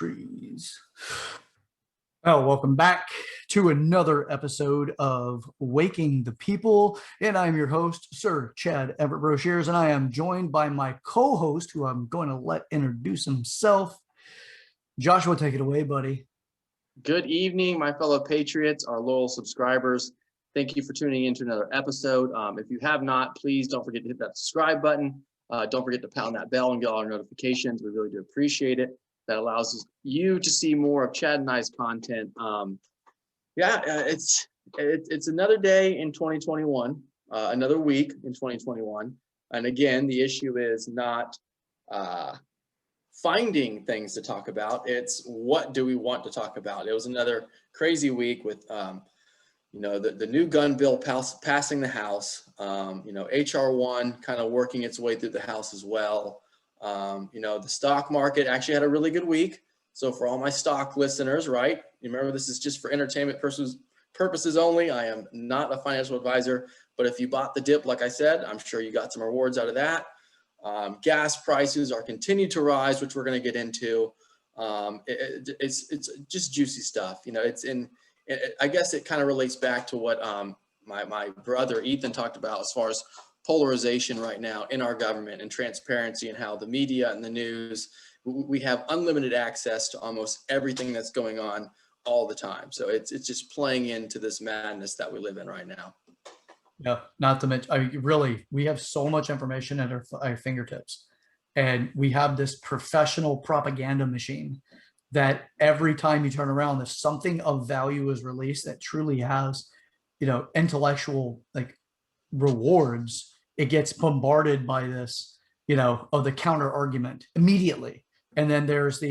trees. Oh, welcome back to another episode of Waking the People. And I'm your host, Sir Chad Everett Broshears, and I am joined by my co-host, who I'm going to let introduce himself. Joshua, take it away, buddy. Good evening, my fellow patriots, our loyal subscribers. Thank you for tuning in to another episode. If you have not, please don't forget to hit that subscribe button. Don't forget to pound that bell and get all our notifications. We really do appreciate it. That allows you to see more of Chad and I's content. It's another day in 2021, another week in 2021. And again, the issue is not finding things to talk about. It's what do we want to talk about? It was another crazy week with the new gun bill passing the House, H.R.1 kind of working its way through the House as well. The stock market actually had a really good week. So for all my stock listeners, right, you remember this is just for entertainment purposes only. I am not a financial advisor, but if you bought the dip, like I said, I'm sure you got some rewards out of that. Gas prices are continuing to rise, which we're going to get into. It's just juicy stuff. I guess it kind of relates back to what my brother Ethan talked about as far as polarization right now in our government and transparency, and how the media and the news, we have unlimited access to almost everything that's going on all the time. So it's just playing into this madness that we live in right now. Yeah, not to mention, we have so much information at our fingertips, and we have this professional propaganda machine that every time you turn around, if something of value is released that truly has, intellectual rewards, it gets bombarded by this, of the counter argument immediately. And then there's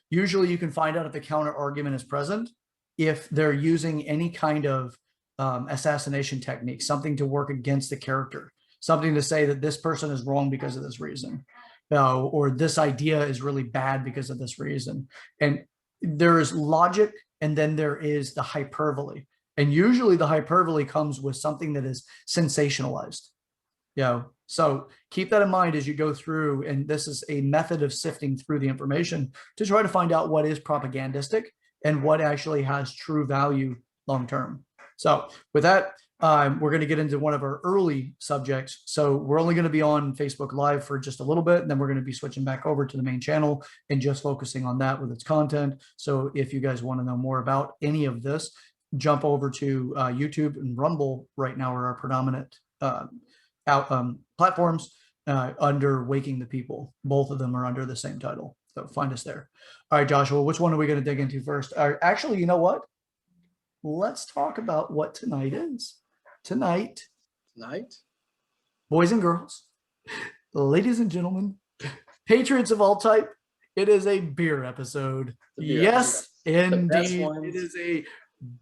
usually you can find out if the counter argument is present if they're using any kind of assassination technique, something to work against the character, something to say that this person is wrong because of this reason, or this idea is really bad because of this reason. And there is logic, and then there is the hyperbole. And usually the hyperbole comes with something that is sensationalized. So keep that in mind as you go through, and this is a method of sifting through the information to try to find out what is propagandistic and what actually has true value long term. So with that, we're going to get into one of our early subjects. So we're only going to be on Facebook Live for just a little bit, and then we're going to be switching back over to the main channel and just focusing on that with its content. So if you guys want to know more about any of this, jump over to YouTube and Rumble right now, are our predominant platforms under Waking the People. Both of them are under the same title. So find us there. All right, Joshua, which one are we going to dig into first? Actually, you know what? Let's talk about what tonight is. Tonight, boys and girls, ladies and gentlemen, patriots of all type, it is a beer episode. Yes, indeed. It is a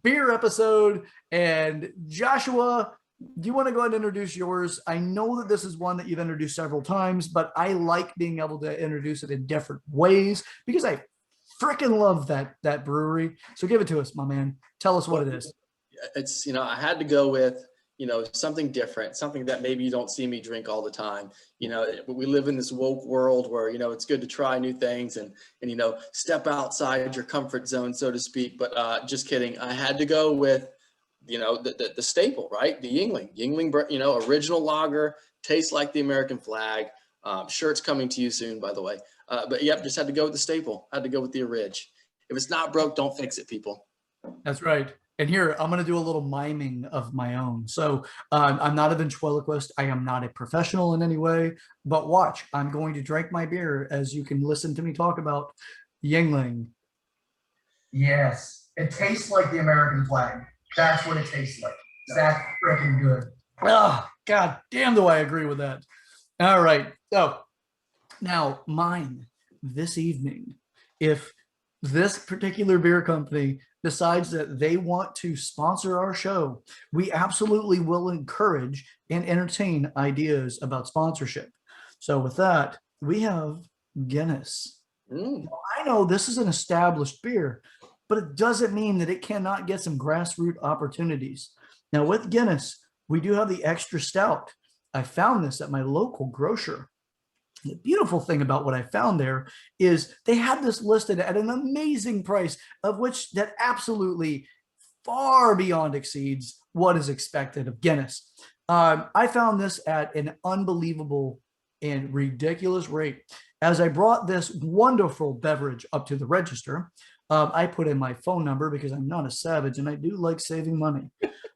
beer episode. And Joshua, do you want to go ahead and introduce yours? I know that this is one that you've introduced several times, but I like being able to introduce it in different ways because I freaking love that brewery. So give it to us, my man. Tell us what it is. It's, I had to go with, something different, something that maybe you don't see me drink all the time. We live in this woke world where, it's good to try new things and step outside your comfort zone, so to speak. But just kidding. I had to go with, the staple, right? The Yuengling, original lager, tastes like the American flag. Shirt's coming to you soon, by the way. But yep, just had to go with the staple. Had to go with the orig. If it's not broke, don't fix it, people. That's right. And here, I'm going to do a little miming of my own. So I'm not a ventriloquist. I am not a professional in any way. But watch, I'm going to drink my beer as you can listen to me talk about Yuengling. Yes, it tastes like the American flag. That's what it tastes like. That's freaking good. Oh, God damn, do I agree with that. All right. So now mine this evening, if this particular beer company decides that they want to sponsor our show, we absolutely will encourage and entertain ideas about sponsorship. So with that, we have Guinness. I know this is an established beer, but it doesn't mean that it cannot get some grassroots opportunities. Now with Guinness, we do have the extra stout. I found this at my local grocer. The beautiful thing about what I found there is they had this listed at an amazing price, of which that absolutely far beyond exceeds what is expected of Guinness. I found this at an unbelievable and ridiculous rate. As I brought this wonderful beverage up to the register, I put in my phone number because I'm not a savage and I do like saving money.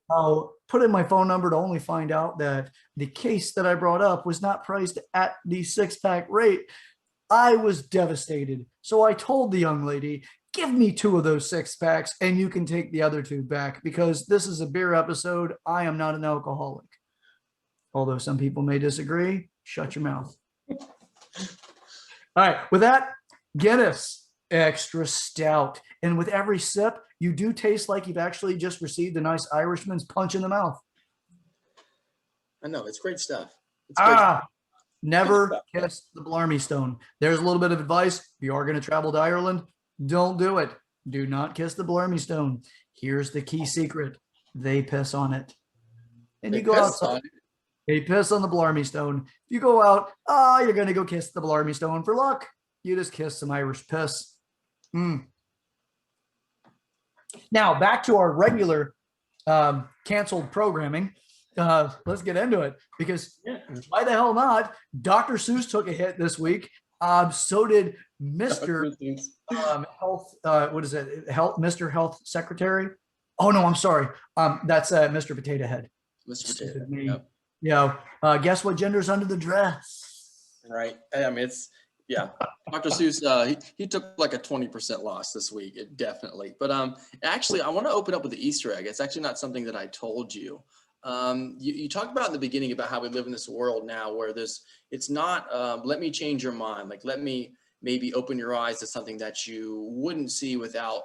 I'll put in my phone number to only find out that the case that I brought up was not priced at the 6-pack rate. I was devastated. So I told the young lady, give me 2 of those 6-packs and you can take the other 2 back because this is a beer episode. I am not an alcoholic. Although some people may disagree, shut your mouth. All right, with that, Guinness extra stout. And with every sip, you do taste like you've actually just received a nice Irishman's punch in the mouth. I know, it's great stuff. It's never kiss the Blarney Stone. There's a little bit of advice. If you are going to travel to Ireland, don't do it. Do not kiss the Blarney Stone. Here's the key secret. They piss on it. And you go outside. They piss on the Blarney Stone. If you go out, you're going to go kiss the Blarney Stone for luck. You just kiss some Irish piss. Now, back to our regular canceled programming. Let's get into it because why the hell not? Dr. Seuss took a hit this week. So did Mr. Health. What is it? Mr. Health Secretary. Oh no, I'm sorry. That's Mr. Potato Head. Mr. Potato. Yep. Guess what gender's under the dress? Right. I mean, Dr. Seuss, he took like a 20% loss this week, definitely. But actually, I want to open up with the Easter egg. It's actually not something that I told you. You talked about in the beginning about how we live in this world now where it's not, let me change your mind. Like, let me maybe open your eyes to something that you wouldn't see without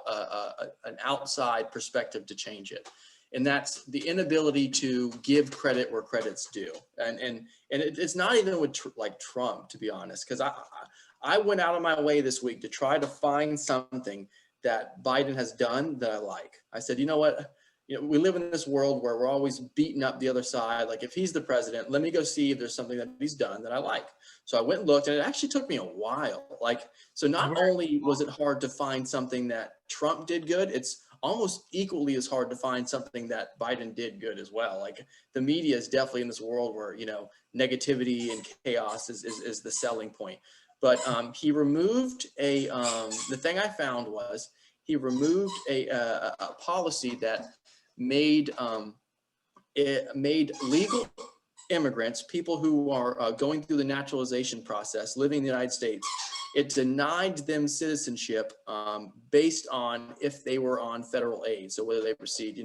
an outside perspective to change it. And that's the inability to give credit where credit's due. And it's not even with like Trump, to be honest, because I went out of my way this week to try to find something that Biden has done that I like. I said, you know what? We live in this world where we're always beating up the other side. Like, if he's the president, let me go see if there's something that he's done that I like. So I went and looked, and it actually took me a while. So not only was it hard to find something that Trump did good, it's almost equally as hard to find something that Biden did good as well. Like, the media is definitely in this world where, negativity and chaos is the selling point. But he removed the thing I found was he removed a policy that made legal immigrants, people who are going through the naturalization process, living in the United States, it denied them citizenship based on if they were on federal aid. So whether they received,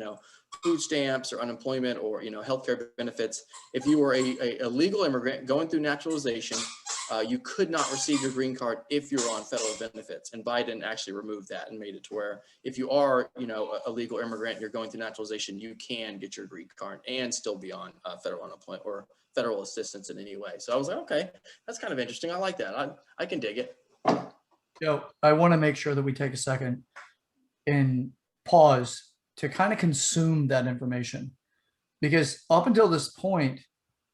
food stamps or unemployment or, healthcare benefits. If you were a legal immigrant going through naturalization, you could not receive your green card if you're on federal benefits. And Biden actually removed that and made it to where if you are, a legal immigrant, you're going through naturalization, you can get your green card and still be on federal unemployment or federal assistance in any way. So I was like, okay, that's kind of interesting. I like that. I can dig it. I want to make sure that we take a second and pause to kind of consume that information, because up until this point,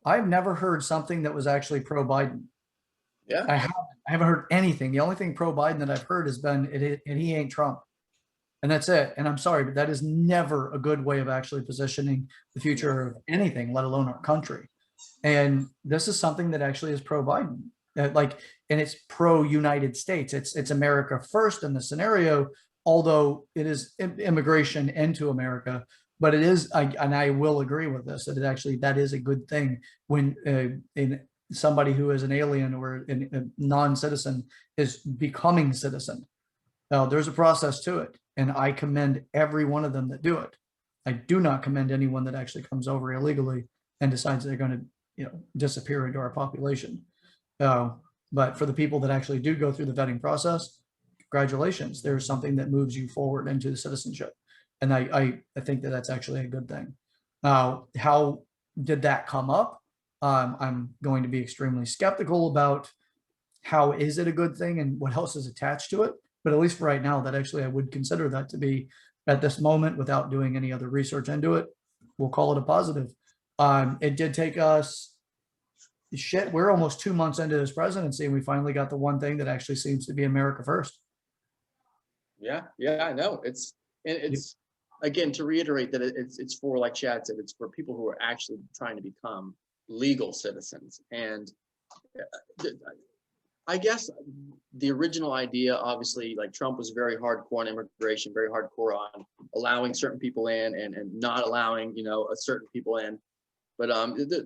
I've never heard something that was actually pro-Biden. Yeah, I haven't heard anything. The only thing pro-Biden that I've heard has been and he ain't Trump, and that's it. And I'm sorry, but that is never a good way of actually positioning the future of anything, let alone our country. And this is something that actually is pro-Biden. And it's pro-United States. It's America first in the scenario, although it is immigration into America. But it is, and I will agree with this, that is a good thing when in somebody who is an alien or a non-citizen is becoming citizen. Now, there's a process to it, and I commend every one of them that do it. I do not commend anyone that actually comes over illegally and decides they're going to, disappear into our population. But for the people that actually do go through the vetting process, congratulations. There's something that moves you forward into citizenship. And I think that that's actually a good thing. How did that come up? I'm going to be extremely skeptical about how is it a good thing and what else is attached to it. But at least for right now, that actually I would consider that to be, at this moment, without doing any other research into it, we'll call it a positive. It did take us shit, we're almost 2 months into this presidency, and we finally got the one thing that actually seems to be America first. Yeah, I know. It's again, to reiterate that it's for, like Chad said, it's for people who are actually trying to become legal citizens. And I guess the original idea, obviously, like Trump was very hardcore on immigration, very hardcore on allowing certain people in and not allowing, a certain people in. But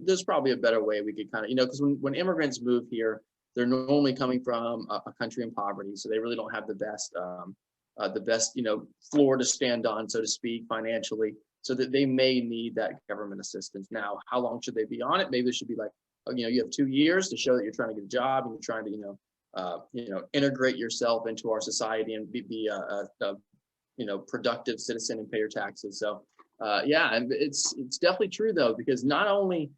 there's probably a better way we could kind of, because when immigrants move here, they're normally coming from a country in poverty, so they really don't have the best floor to stand on, so to speak, financially, so that they may need that government assistance. Now, how long should they be on it? Maybe it should be like, you have 2 years to show that you're trying to get a job and you're trying to, integrate yourself into our society and be a productive citizen and pay your taxes. So, yeah, and it's definitely true though, because not only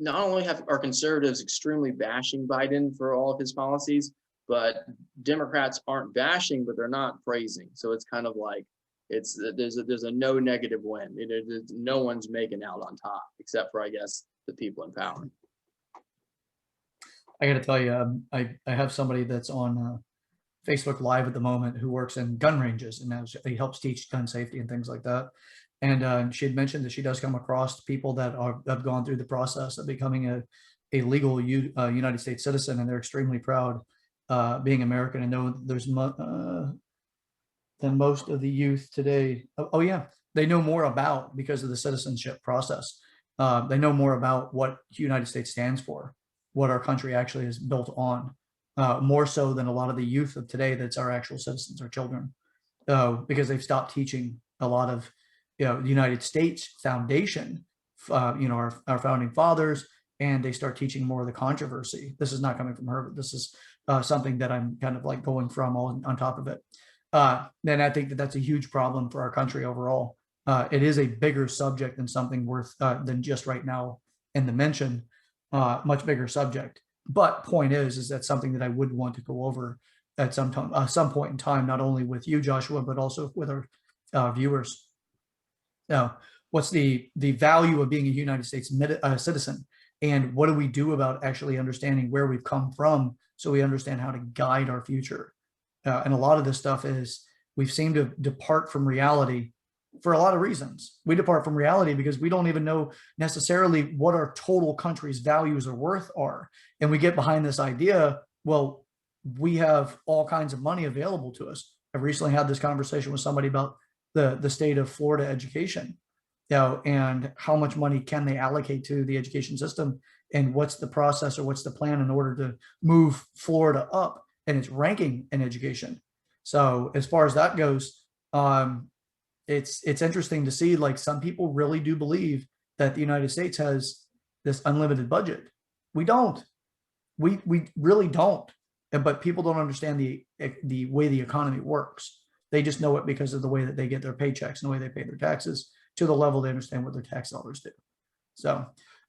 are conservatives extremely bashing Biden for all of his policies, but Democrats aren't bashing, but they're not praising. So it's kind of like there's a no negative win. No one's making out on top, except for, I guess, the people in power. I got to tell you, I have somebody that's on Facebook Live at the moment who works in gun ranges, and now he helps teach gun safety and things like that. And she had mentioned that she does come across people that have gone through the process of becoming a legal United States citizen, and they're extremely proud being American, and know there's than most of the youth today. Oh yeah, they know more about, because of the citizenship process. They know more about what the United States stands for, what our country actually is built on, more so than a lot of the youth of today that's our actual citizens or children, because they've stopped teaching a lot of, the United States foundation, our founding fathers, and they start teaching more of the controversy. This is not coming from her, but this is something that I'm kind of like going from on top of it. And I think that that's a huge problem for our country overall. It is a bigger subject than something worth than just right now in the mention, much bigger subject. But point is that something that I would want to go over at some time, some point in time, not only with you, Joshua, but also with our viewers. Now, what's the value of being a United States citizen, and what do we do about actually understanding where we've come from, so we understand how to guide our future? And a lot of this stuff is, we've seemed to depart from reality for a lot of reasons. We depart from reality because we don't even know necessarily what our total country's values or worth are. And we get behind this idea, well, we have all kinds of money available to us. I recently had this conversation with somebody about the state of Florida education, and how much money can they allocate to the education system, and what's the process or what's the plan in order to move Florida up and its ranking in education. So as far as that goes, it's interesting to see, like, some people really do believe that the United States has this unlimited budget. We don't. We really don't. But people don't understand the way the economy works. They just know it because of the way that they get their paychecks and the way they pay their taxes, to the level they understand what their tax dollars do. So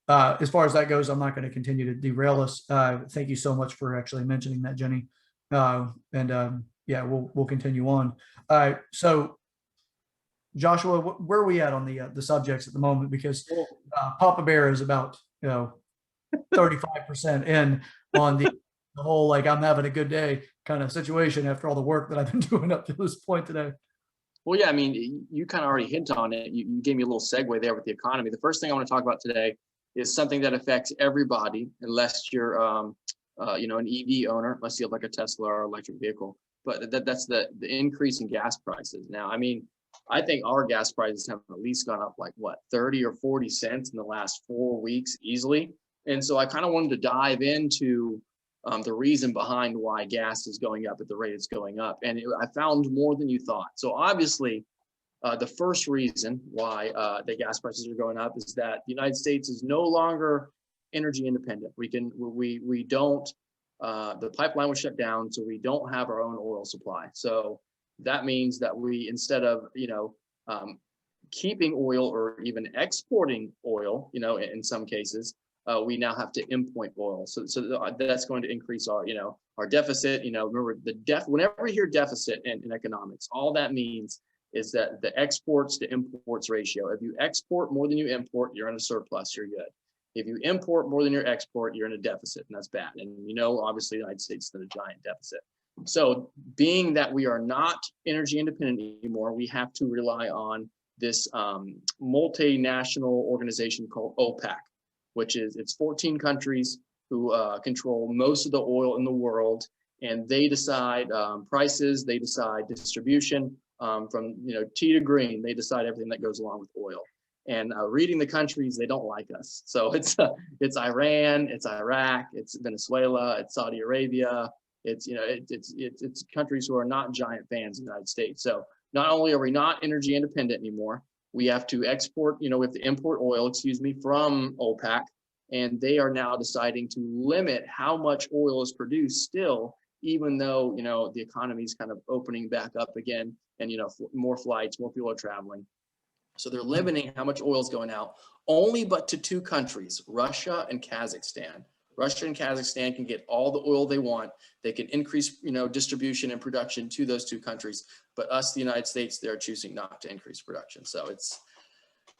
as far as that goes, I'm not going to continue to derail us. Thank you so much for actually mentioning that, Jenny. Yeah, we'll continue on. So Joshua, where are we at on the subjects at the moment? Because Papa Bear is about 35% in on the whole, like, I'm having a good day kind of situation after all the work that I've been doing up to this point today. Well, yeah, I mean, you kind of already hint on it. You gave me a little segue there with the economy. The first thing I want to talk about today is something that affects everybody, unless you're, an EV owner, unless you have like a Tesla or electric vehicle. But that's the increase in gas prices. Now, I mean, I think our gas prices have at least gone up like 30 or 40 cents in the last 4 weeks easily. And so I kind of wanted to dive into the reason behind why gas is going up at the rate it's going up. And I found more than you thought. So obviously, the first reason why the gas prices are going up is that the United States is no longer energy independent. We don't, the pipeline was shut down, so we don't have our own oil supply. So that means that we, instead of, keeping oil or even exporting oil, in some cases, we now have to import oil. So that's going to increase our, our deficit. Remember whenever you hear deficit in economics, all that means is that the exports to imports ratio. If you export more than you import, you're in a surplus, you're good. If you import more than you export, you're in a deficit, and that's bad. And obviously, the United States is in a giant deficit. So being that we are not energy independent anymore, we have to rely on this multinational organization called OPEC, which is, it's 14 countries who control most of the oil in the world, and they decide prices, they decide distribution from tea to green. They decide everything that goes along with oil. And reading the countries, they don't like us. So it's Iran, it's Iraq, it's Venezuela, it's Saudi Arabia. It's it's countries who are not giant fans of the United States. So not only are we not energy independent anymore, we have to export, we have to import oil, from OPEC, and they are now deciding to limit how much oil is produced still, even though the economy is kind of opening back up again, and more flights, more people are traveling. So they're limiting how much oil is going out, only but to two countries, Russia and Kazakhstan. Russia and Kazakhstan can get all the oil they want. They can increase, distribution and production to those two countries. But us, the United States, they're choosing not to increase production. So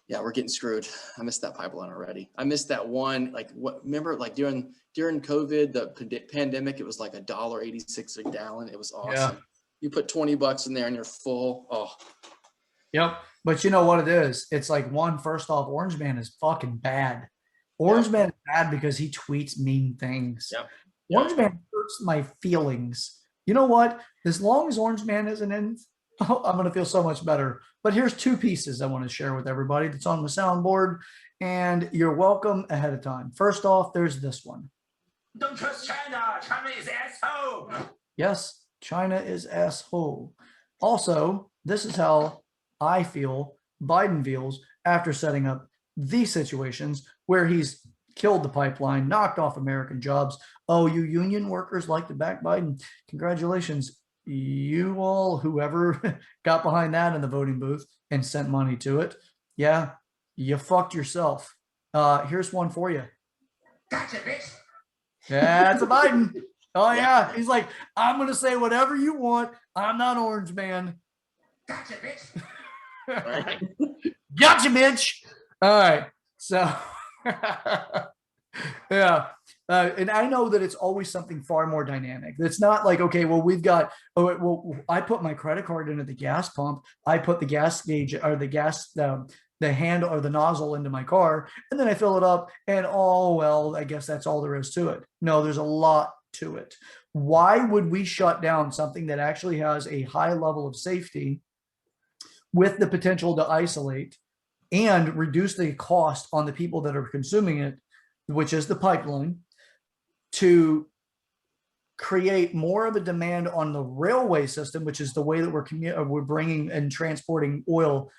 we're getting screwed. I missed that pipeline already. I missed that one. Remember during COVID, the pandemic, it was like $1.86 a gallon. It was awesome. Yeah. You put $20 in there and you're full. Oh. Yep. But you know what it is? It's like, first off, Orange Man is fucking bad. Orange Man is bad because he tweets mean things. Yep. Orange Man hurts my feelings. You know what? As long as Orange Man isn't in, I'm going to feel so much better. But here's two pieces I want to share with everybody that's on the soundboard, and you're welcome ahead of time. First off, there's this one. Don't trust China. China is asshole. Yes, China is asshole. Also, this is how I feel Biden feels after setting up these situations where he's killed the pipeline, knocked off American jobs. Oh, you union workers like to back Biden. Congratulations. You all, whoever got behind that in the voting booth and sent money to it. Yeah, you fucked yourself. Here's one for you. Gotcha, bitch. That's a Biden. Oh, yeah. He's like, I'm going to say whatever you want. I'm not Orange Man. Gotcha, bitch. Right. Gotcha, bitch. All right. So, yeah. And I know that it's always something far more dynamic. It's not like, okay, well, I put my credit card into the gas pump. I put the gas gauge or the gas, the handle or the nozzle into my car, and then I fill it up, and I guess that's all there is to it. No, there's a lot to it. Why would we shut down something that actually has a high level of safety with the potential to isolate and reduce the cost on the people that are consuming it, which is the pipeline, to create more of a demand on the railway system, which is the way that we're bringing and transporting oil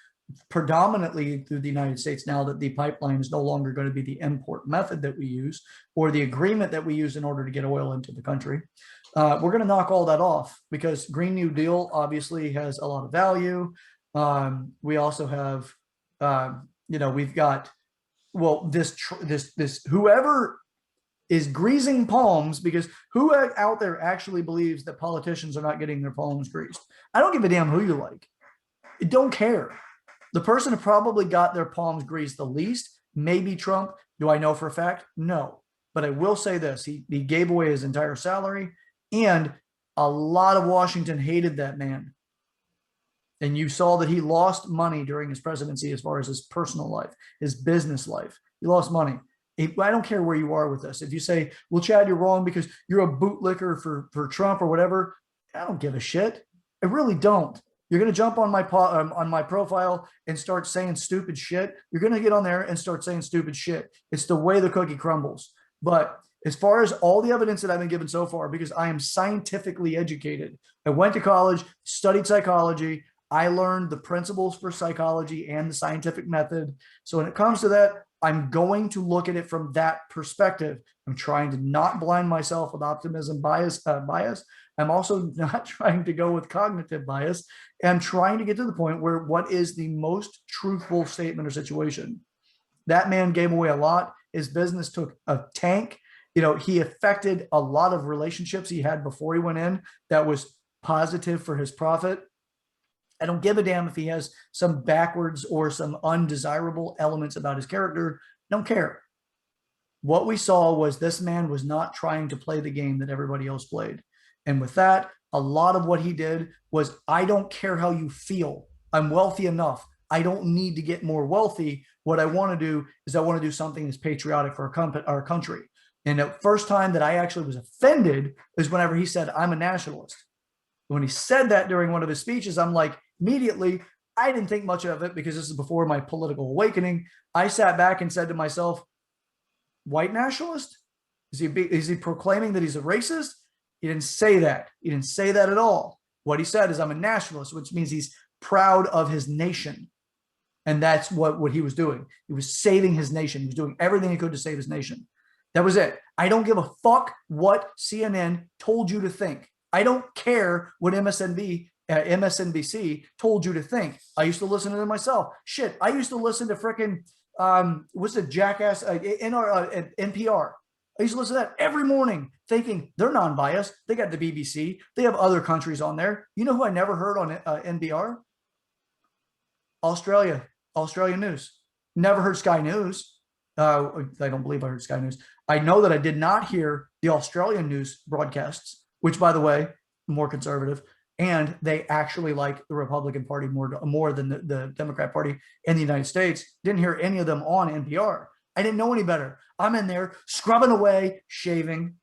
predominantly through the United States now that the pipeline is no longer going to be the import method that we use or the agreement that we use in order to get oil into the country. We're going to knock all that off because Green New Deal obviously has a lot of value. We also have, we've got, this whoever is greasing palms, because who out there actually believes that politicians are not getting their palms greased? I don't give a damn who you like. I don't care. The person who probably got their palms greased the least, maybe Trump. Do I know for a fact? No. But I will say this, he gave away his entire salary, and a lot of Washington hated that man. And you saw that he lost money during his presidency as far as his personal life, his business life. He lost money. I don't care where you are with this. If you say, well, Chad, you're wrong because you're a bootlicker for Trump or whatever, I don't give a shit. I really don't. You're going to jump on my profile and start saying stupid shit. You're going to get on there and start saying stupid shit. It's the way the cookie crumbles. But as far as all the evidence that I've been given so far, because I am scientifically educated, I went to college, studied psychology. I learned the principles for psychology and the scientific method. So when it comes to that, I'm going to look at it from that perspective. I'm trying to not blind myself with optimism bias. I'm also not trying to go with cognitive bias. I'm trying to get to the point where what is the most truthful statement or situation. That man gave away a lot. His business took a tank. He affected a lot of relationships he had before he went in that was positive for his profit. I don't give a damn if he has some backwards or some undesirable elements about his character. Don't care. What we saw was this man was not trying to play the game that everybody else played. And with that, a lot of what he did was, I don't care how you feel. I'm wealthy enough. I don't need to get more wealthy. What I want to do is I want to do something that's patriotic for our country. And the first time that I actually was offended is whenever he said, I'm a nationalist. When he said that during one of his speeches, I'm like, immediately, I didn't think much of it because this is before my political awakening. I sat back and said to myself, white nationalist? Is he proclaiming that he's a racist? He didn't say that. He didn't say that at all. What he said is, I'm a nationalist, which means he's proud of his nation. And that's what he was doing. He was saving his nation. He was doing everything he could to save his nation. That was it. I don't give a fuck what CNN told you to think. I don't care what MSNBC told you to think. I used to listen to them myself. Shit, I used to listen to frickin' what's the jackass NPR. I used to listen to that every morning, thinking they're non-biased. They got the BBC. They have other countries on there. You know who I never heard on NPR? Australian news. Never heard Sky News. I don't believe I heard Sky News. I know that I did not hear the Australian news broadcasts, which, by the way, more conservative, and they actually like the Republican Party more than the Democrat Party in the United States. Didn't hear any of them on NPR. I didn't know any better. I'm in there scrubbing away, shaving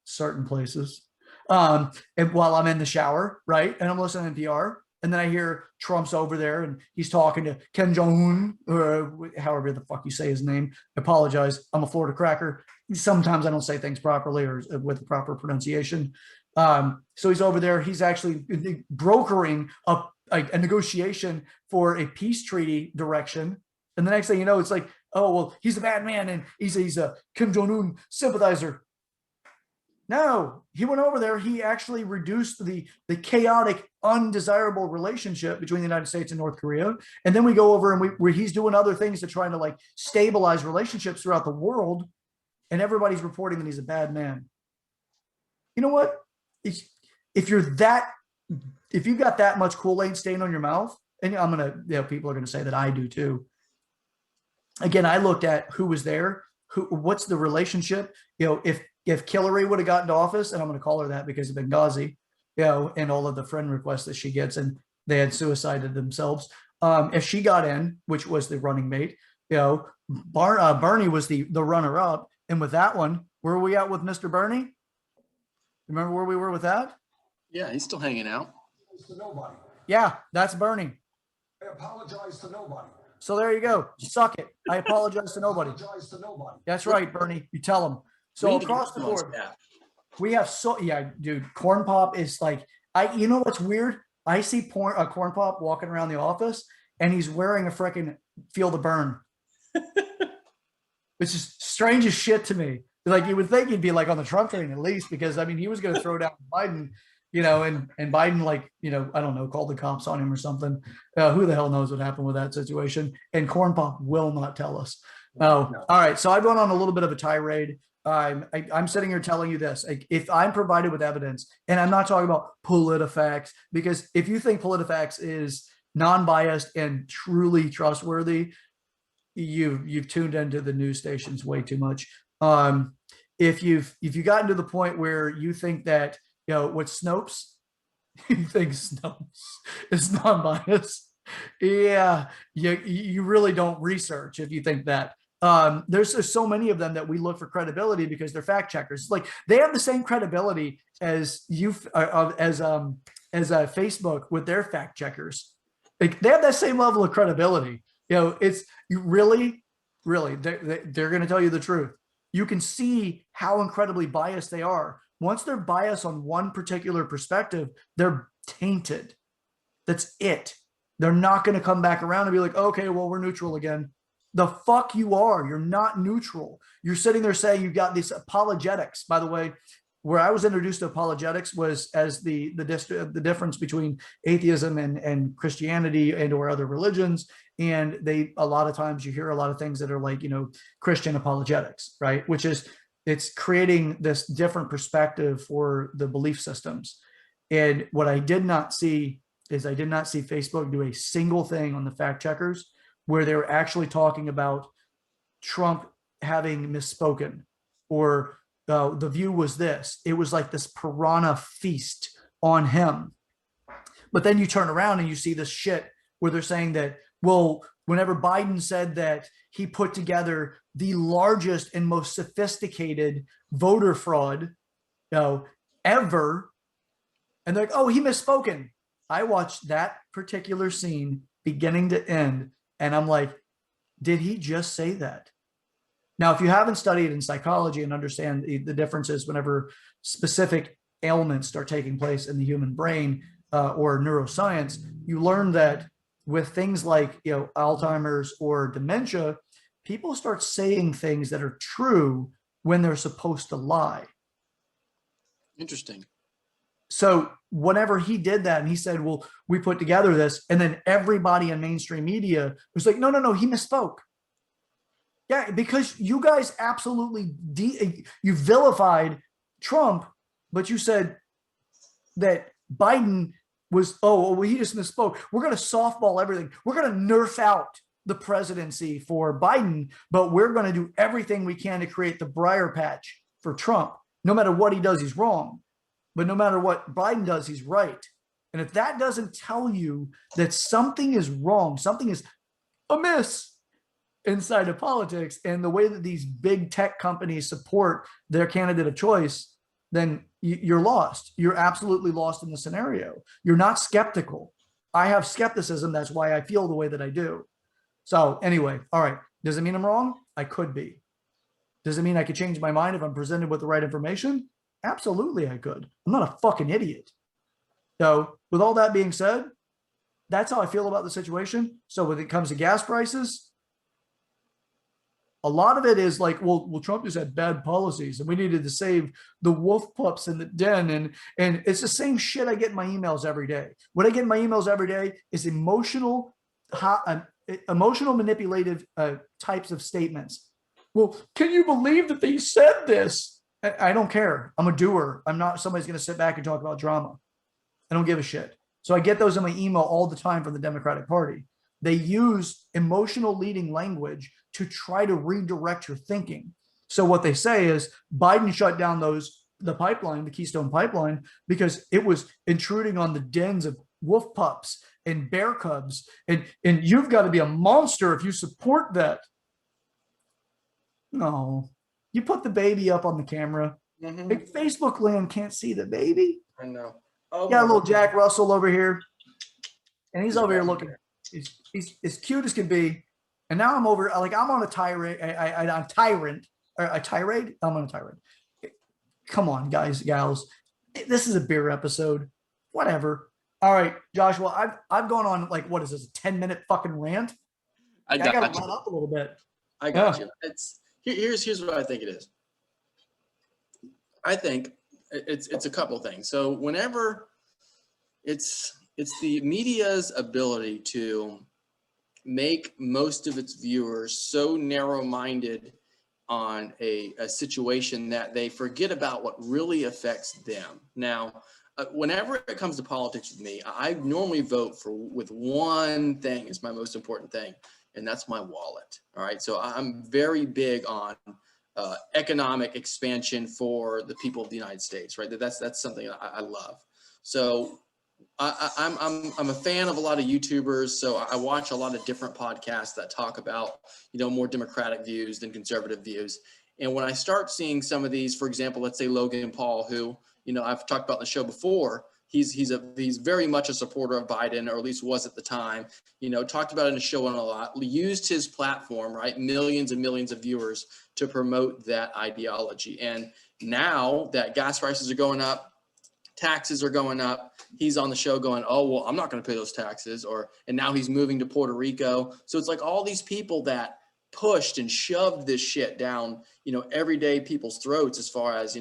certain places, and while I'm in the shower, right? And I'm listening to NPR. And then I hear Trump's over there and he's talking to Kim Jong-un, or however the fuck you say his name. I apologize. I'm a Florida cracker. Sometimes I don't say things properly or with the proper pronunciation. So he's over there. He's actually brokering a negotiation for a peace treaty direction. And the next thing you know, it's like, oh, well, he's a bad man and he's a Kim Jong-un sympathizer. No, he went over there. He actually reduced the chaotic, undesirable relationship between the United States and North Korea. And then we go over and where he's doing other things to try to like stabilize relationships throughout the world. And everybody's reporting that he's a bad man. You know what? If you've got that much Kool-Aid stain on your mouth, and people are going to say that I do too. Again, I looked at who was there, what's the relationship, if Hillary would have gotten to office, and I'm going to call her that because of Benghazi, and all of the friend requests that she gets, and they had suicided themselves. If she got in, which was the running mate, Bernie was the runner-up, and with that one, where are we at with Mr. Bernie? Remember where we were with that? Yeah, he's still hanging out. To nobody. Yeah, that's Bernie. I apologize to nobody. So there you go. Suck it. I apologize to nobody. Apologize to nobody. That's right, Bernie. You tell them. So across the board, we have dude, Corn Pop is like, you know what's weird? I see Corn Pop walking around the office and he's wearing a freaking Feel the Burn. It's just strange as shit to me. Like, you would think he'd be like on the Trump train at least, because I mean, he was going to throw down Biden, and Biden, like, I don't know, called the cops on him or something. Who the hell knows what happened with that situation? And Corn Pop will not tell us. Oh, no. All right. So I've gone on a little bit of a tirade. I'm sitting here telling you this. If I'm provided with evidence, and I'm not talking about PolitiFacts, because if you think PolitiFacts is non-biased and truly trustworthy, you've tuned into the news stations way too much. If you've gotten to the point where you think that what Snopes, you think Snopes is non-biased, yeah, you really don't research if you think that. There's so many of them that we look for credibility because they're fact checkers. Like, they have the same credibility as Facebook with their fact checkers. Like, they have that same level of credibility. It's really they're going to tell you the truth. You can see how incredibly biased they are. Once they're biased on one particular perspective, they're tainted. That's it. They're not going to come back around and be like, okay, well, we're neutral again. The fuck you are. You're not neutral. You're sitting there saying you've got these apologetics. By the way, where I was introduced to apologetics was as the difference between atheism and Christianity and or other religions. And a lot of times you hear a lot of things that are like, Christian apologetics, right? Which is, it's creating this different perspective for the belief systems. And what I did not see is Facebook do a single thing on the fact checkers where they were actually talking about Trump having misspoken, or the view was this. It was like this piranha feast on him. But then you turn around and you see this shit where they're saying that, well, whenever Biden said that he put together the largest and most sophisticated voter fraud, ever, and they're like, oh, he misspoken. I watched that particular scene beginning to end, and I'm like, did he just say that? Now, if you haven't studied in psychology and understand the differences whenever specific ailments start taking place in the human brain, or neuroscience, you learn that with things like Alzheimer's or dementia, people start saying things that are true when they're supposed to lie. Interesting. So whenever he did that and he said, well, we put together this, and then everybody in mainstream media was like, no, he misspoke. Yeah, because you guys absolutely you vilified Trump, but you said that Biden was, oh, well, he just misspoke. We're going to softball everything. We're going to nerf out the presidency for Biden, but we're going to do everything we can to create the briar patch for Trump. No matter what he does, he's wrong. But no matter what Biden does, he's right. And if that doesn't tell you that something is wrong, something is amiss inside of politics and the way that these big tech companies support their candidate of choice, then you're lost. You're absolutely lost in the scenario. You're not skeptical. I have skepticism. That's why I feel the way that I do. So anyway, all right. Does it mean I'm wrong? I could be. Does it mean I could change my mind if I'm presented with the right information? Absolutely, I could. I'm not a fucking idiot. So with all that being said, that's how I feel about the situation. So when it comes to gas prices, a lot of it is like, well, Trump just had bad policies and we needed to save the wolf pups in the den. And it's the same shit I get in my emails every day. What I get in my emails every day is emotional manipulative types of statements. Well, can you believe that they said this? I don't care. I'm a doer. I'm not somebody's going to sit back and talk about drama. I don't give a shit. So I get those in my email all the time from the Democratic Party. They use emotional leading language to try to redirect your thinking. So what they say is Biden shut down the pipeline, the Keystone Pipeline, because it was intruding on the dens of wolf pups and bear cubs. And you've got to be a monster if you support that. No, you put the baby up on the camera. Mm-hmm. Like Facebook land can't see the baby. I know. Oh, got a little Jack Russell over here, and he's over here looking. He's as cute as can be. And now I'm over, like I'm on a tirade. I'm on a tirade. Come on, guys, gals. This is a beer episode. Whatever. All right, Joshua. I've gone on like, what is this? A 10-minute fucking rant. I got to run up a little bit. I got you. Here's what I think it is. I think it's a couple things. So whenever it's the media's ability to make most of its viewers so narrow-minded on a situation that they forget about what really affects them. Now, whenever it comes to politics with me, I normally vote with one thing is my most important thing, and that's my wallet. All right, so I'm very big on economic expansion for the people of the United States. Right, that's something I love. So I'm a fan of a lot of YouTubers, so I watch a lot of different podcasts that talk about more democratic views than conservative views. And when I start seeing some of these, for example, let's say Logan Paul, who I've talked about in the show before, he's very much a supporter of Biden, or at least was at the time. Talked about it in the show a lot. Used his platform, right, millions and millions of viewers to promote that ideology. And now that gas prices are going up, taxes are going up, he's on the show going, oh, well, I'm not going to pay those taxes. And now he's moving to Puerto Rico. So it's like all these people that pushed and shoved this shit down, everyday people's throats as far as,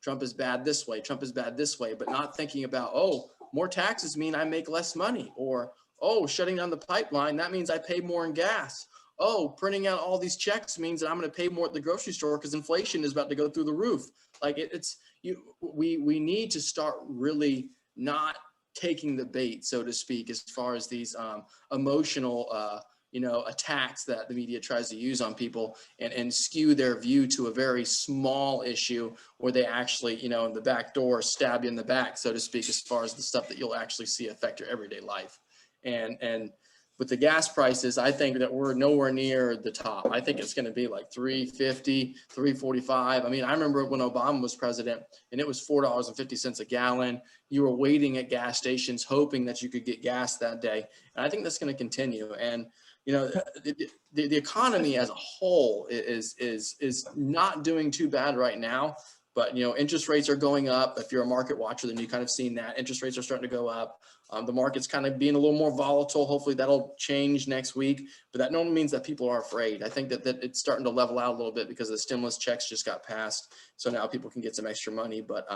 Trump is bad this way, Trump is bad this way, but not thinking about, oh, more taxes mean I make less money. Or, oh, shutting down the pipeline, that means I pay more in gas. Oh, printing out all these checks means that I'm going to pay more at the grocery store because inflation is about to go through the roof. Like we need to start really not taking the bait, so to speak, as far as these emotional attacks that the media tries to use on people and skew their view to a very small issue where they actually, in the back door, stab you in the back, so to speak, as far as the stuff that you'll actually see affect your everyday life. And with the gas prices, I think that we're nowhere near the top. I think it's going to be like $3.50, $3.45. I mean, I remember when Obama was president and it was $4.50 a gallon. You were waiting at gas stations hoping that you could get gas that day. And I think that's going to continue. And the economy as a whole is not doing too bad right now. But interest rates are going up. If you're a market watcher, then you kind of seen that interest rates are starting to go up. The market's kind of being a little more volatile. Hopefully that'll change next week, but that no means that people are afraid. I think that it's starting to level out a little bit because the stimulus checks just got passed. So now people can get some extra money, but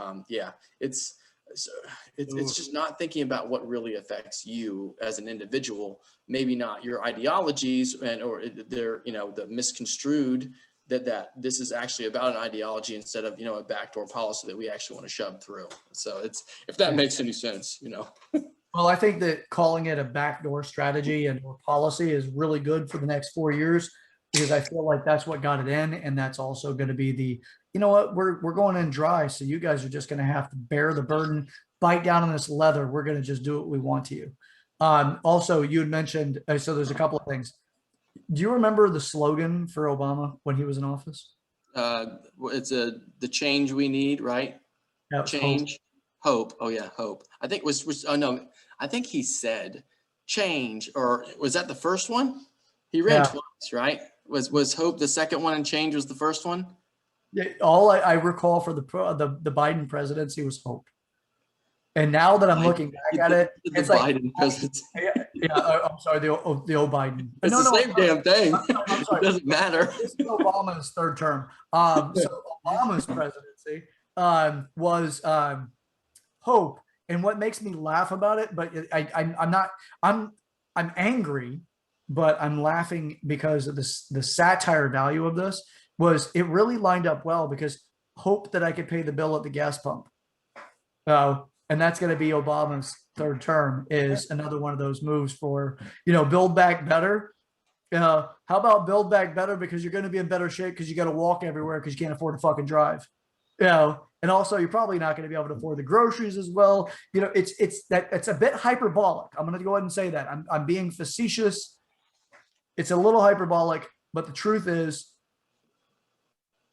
it's just not thinking about what really affects you as an individual, maybe not your ideologies or they're, the misconstrued that this is actually about an ideology instead of, a backdoor policy that we actually want to shove through. So if that makes any sense, Well, I think that calling it a backdoor strategy and or policy is really good for the next 4 years, because I feel like that's what got it in. And that's also going to be we're going in dry. So you guys are just going to have to bear the burden, bite down on this leather. We're going to just do what we want to you. Also, you had mentioned, so there's a couple of things. Do you remember the slogan for Obama when he was in office? It's the change we need, right? Change, hope. Oh yeah, hope. I think I think he said change, or was that the first one? He ran twice, right? Was hope the second one and change was the first one? Yeah, all I recall for the Biden presidency was hope. And now that I'm looking back at it, it's like Biden presidency. I'm sorry, the old Biden. It's the same damn thing. I'm sorry. It doesn't matter. This is Obama's third term. So Obama's presidency was hope. And what makes me laugh about it, but I'm angry, but I'm laughing because of the satire value of this was it really lined up well, because hope that I could pay the bill at the gas pump. And that's going to be Obama's third term, is another one of those moves for, build back better. How about build back better because you're going to be in better shape because you got to walk everywhere because you can't afford to fucking drive. And also you're probably not going to be able to afford the groceries as well. It's a bit hyperbolic. I'm going to go ahead and say that. I'm being facetious. It's a little hyperbolic, but the truth is,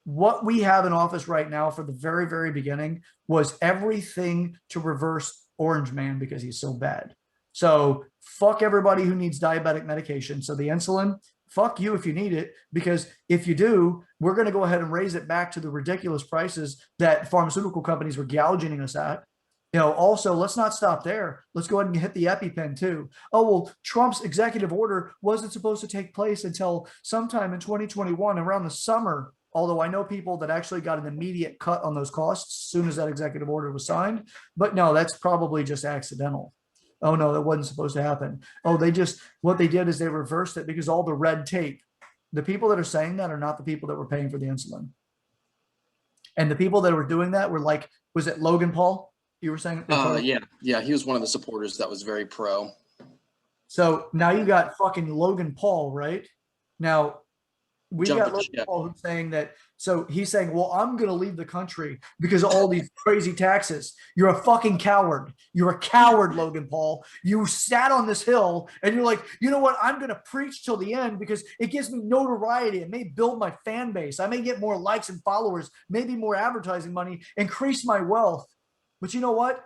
what we have in office right now for the very, very beginning was everything to reverse Orange Man because he's so bad. So fuck everybody who needs diabetic medication. So the insulin, fuck you if you need it, because if you do, we're going to go ahead and raise it back to the ridiculous prices that pharmaceutical companies were gouging us at. Also, let's not stop there. Let's go ahead and hit the EpiPen too. Oh, well, Trump's executive order wasn't supposed to take place until sometime in 2021 around the summer. Although I know people that actually got an immediate cut on those costs as soon as that executive order was signed. But no, that's probably just accidental. Oh no, that wasn't supposed to happen. Oh, what they did is they reversed it because all the red tape, the people that are saying that are not the people that were paying for the insulin. And the people that were doing that were like, was it Logan Paul? You were saying? Yeah. He was one of the supporters that was very pro. So now you got fucking Logan Paul, right? Now, we got Logan Paul who's saying that. So he's saying, well, I'm going to leave the country because of all these crazy taxes. You're a fucking coward. You're a coward, Logan Paul. You sat on this hill and you're like, you know what? I'm going to preach till the end because it gives me notoriety. It may build my fan base. I may get more likes and followers, maybe more advertising money, increase my wealth. But you know what?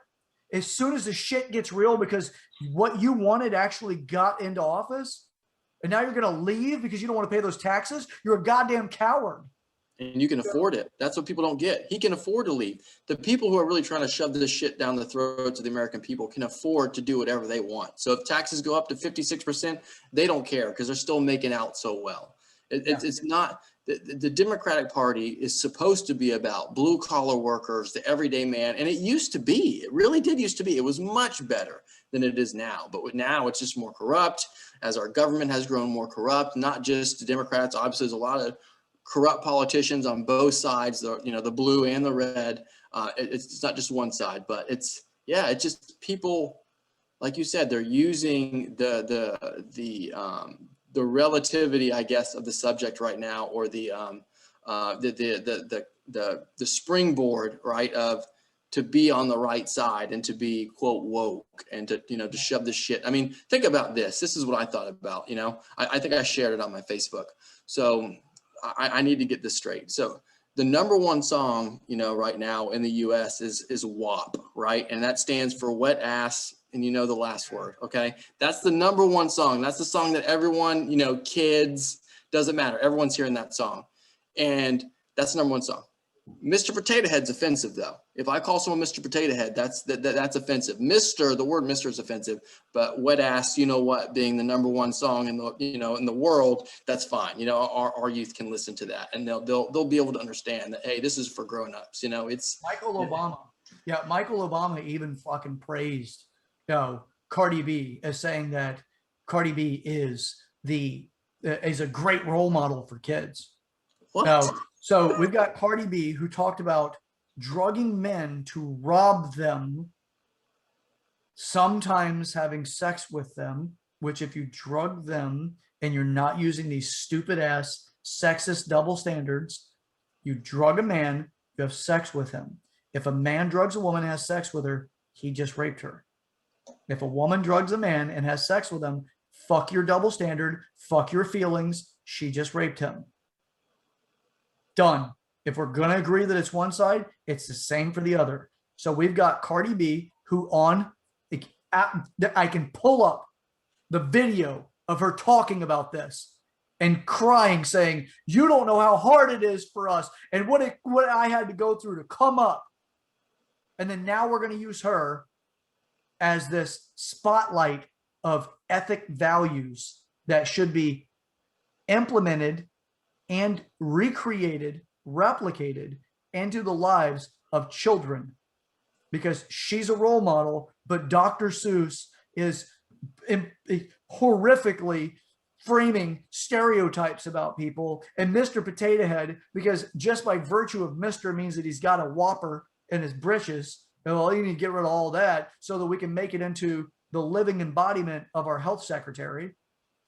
As soon as the shit gets real, because what you wanted actually got into office, and now you're going to leave because you don't want to pay those taxes, you're a goddamn coward. And you can afford it. That's what people don't get. He can afford to leave. The people who are really trying to shove this shit down the throats of the American people can afford to do whatever they want. So if taxes go up to 56%, they don't care because they're still making out so well. It's not, the Democratic Party is supposed to be about blue collar workers, the everyday man. And it used to be, it really did used to be. It was much better than it is now. But now it's just more corrupt as our government has grown more corrupt, not just the Democrats. Obviously, there's a lot of corrupt politicians on both sides, the blue and the red. It's not just one side, but it's just people, like you said, they're using the the relativity, I guess, of the subject right now, or the springboard, right, of to be on the right side and to be, quote, woke, and to, to shove this shit. I mean, think about this. This is what I thought about, I think I shared it on my Facebook. So I need to get this straight. So the number one song, right now in the US is WAP, right? And that stands for wet ass, and the last word, okay? That's the number one song. That's the song that everyone, kids, doesn't matter. Everyone's hearing that song. And that's the number one song. Mr. Potato Head's offensive, though. If I call someone Mr. Potato Head, that's offensive. The word Mr. is offensive, but wet ass, being the number one song in the, in the world, that's fine. Our youth can listen to that, and they'll be able to understand that, hey, this is for grown-ups. It's Michael Obama. Yeah, Michael Obama even fucking praised, Cardi B as saying that Cardi B is a great role model for kids. what? So we've got Cardi B, who talked about drugging men to rob them, sometimes having sex with them, which if you drug them and you're not using these stupid ass sexist double standards, you drug a man, you have sex with him. If a man drugs a woman and has sex with her, he just raped her. If a woman drugs a man and has sex with him, fuck your double standard, fuck your feelings, she just raped him. Done. If we're going to agree that it's one side, it's the same for the other. So we've got Cardi B, who I can pull up the video of her talking about this and crying, saying, you don't know how hard it is for us and what I had to go through to come up. And then now we're going to use her as this spotlight of ethic values that should be implemented and recreated, replicated into the lives of children, because she's a role model, but Dr. Seuss is horrifically framing stereotypes about people, and Mr. Potato Head, because just by virtue of Mr. means that he's got a whopper in his britches, and well, you need to get rid of all that so that we can make it into the living embodiment of our health secretary.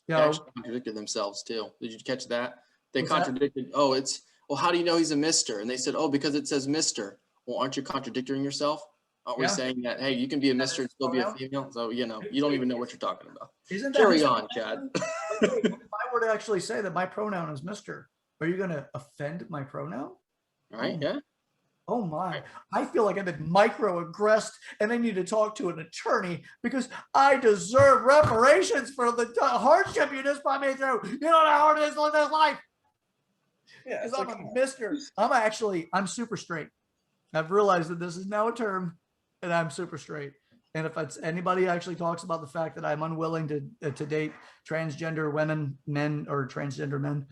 They actually contradicted themselves too. Did you catch that? They contradicted. How do you know he's a Mr.? And they said, because it says Mr. Well, aren't you contradicting yourself? Aren't we saying that, hey, you can be a Mr. and still be a female? So, you don't even know what you're talking about. Carry on, Chad. If I were to actually say that my pronoun is Mr., are you going to offend my pronoun? Right, yeah. Oh my, I feel like I've been microaggressed and I need to talk to an attorney because I deserve reparations for the hardship you just put me through. You don't know how hard it is to live this life. Yeah, I'm a Mr. I'm super straight. I've realized that this is now a term, and I'm super straight. And if anybody actually talks about the fact that I'm unwilling to date transgender women, men, or transgender men,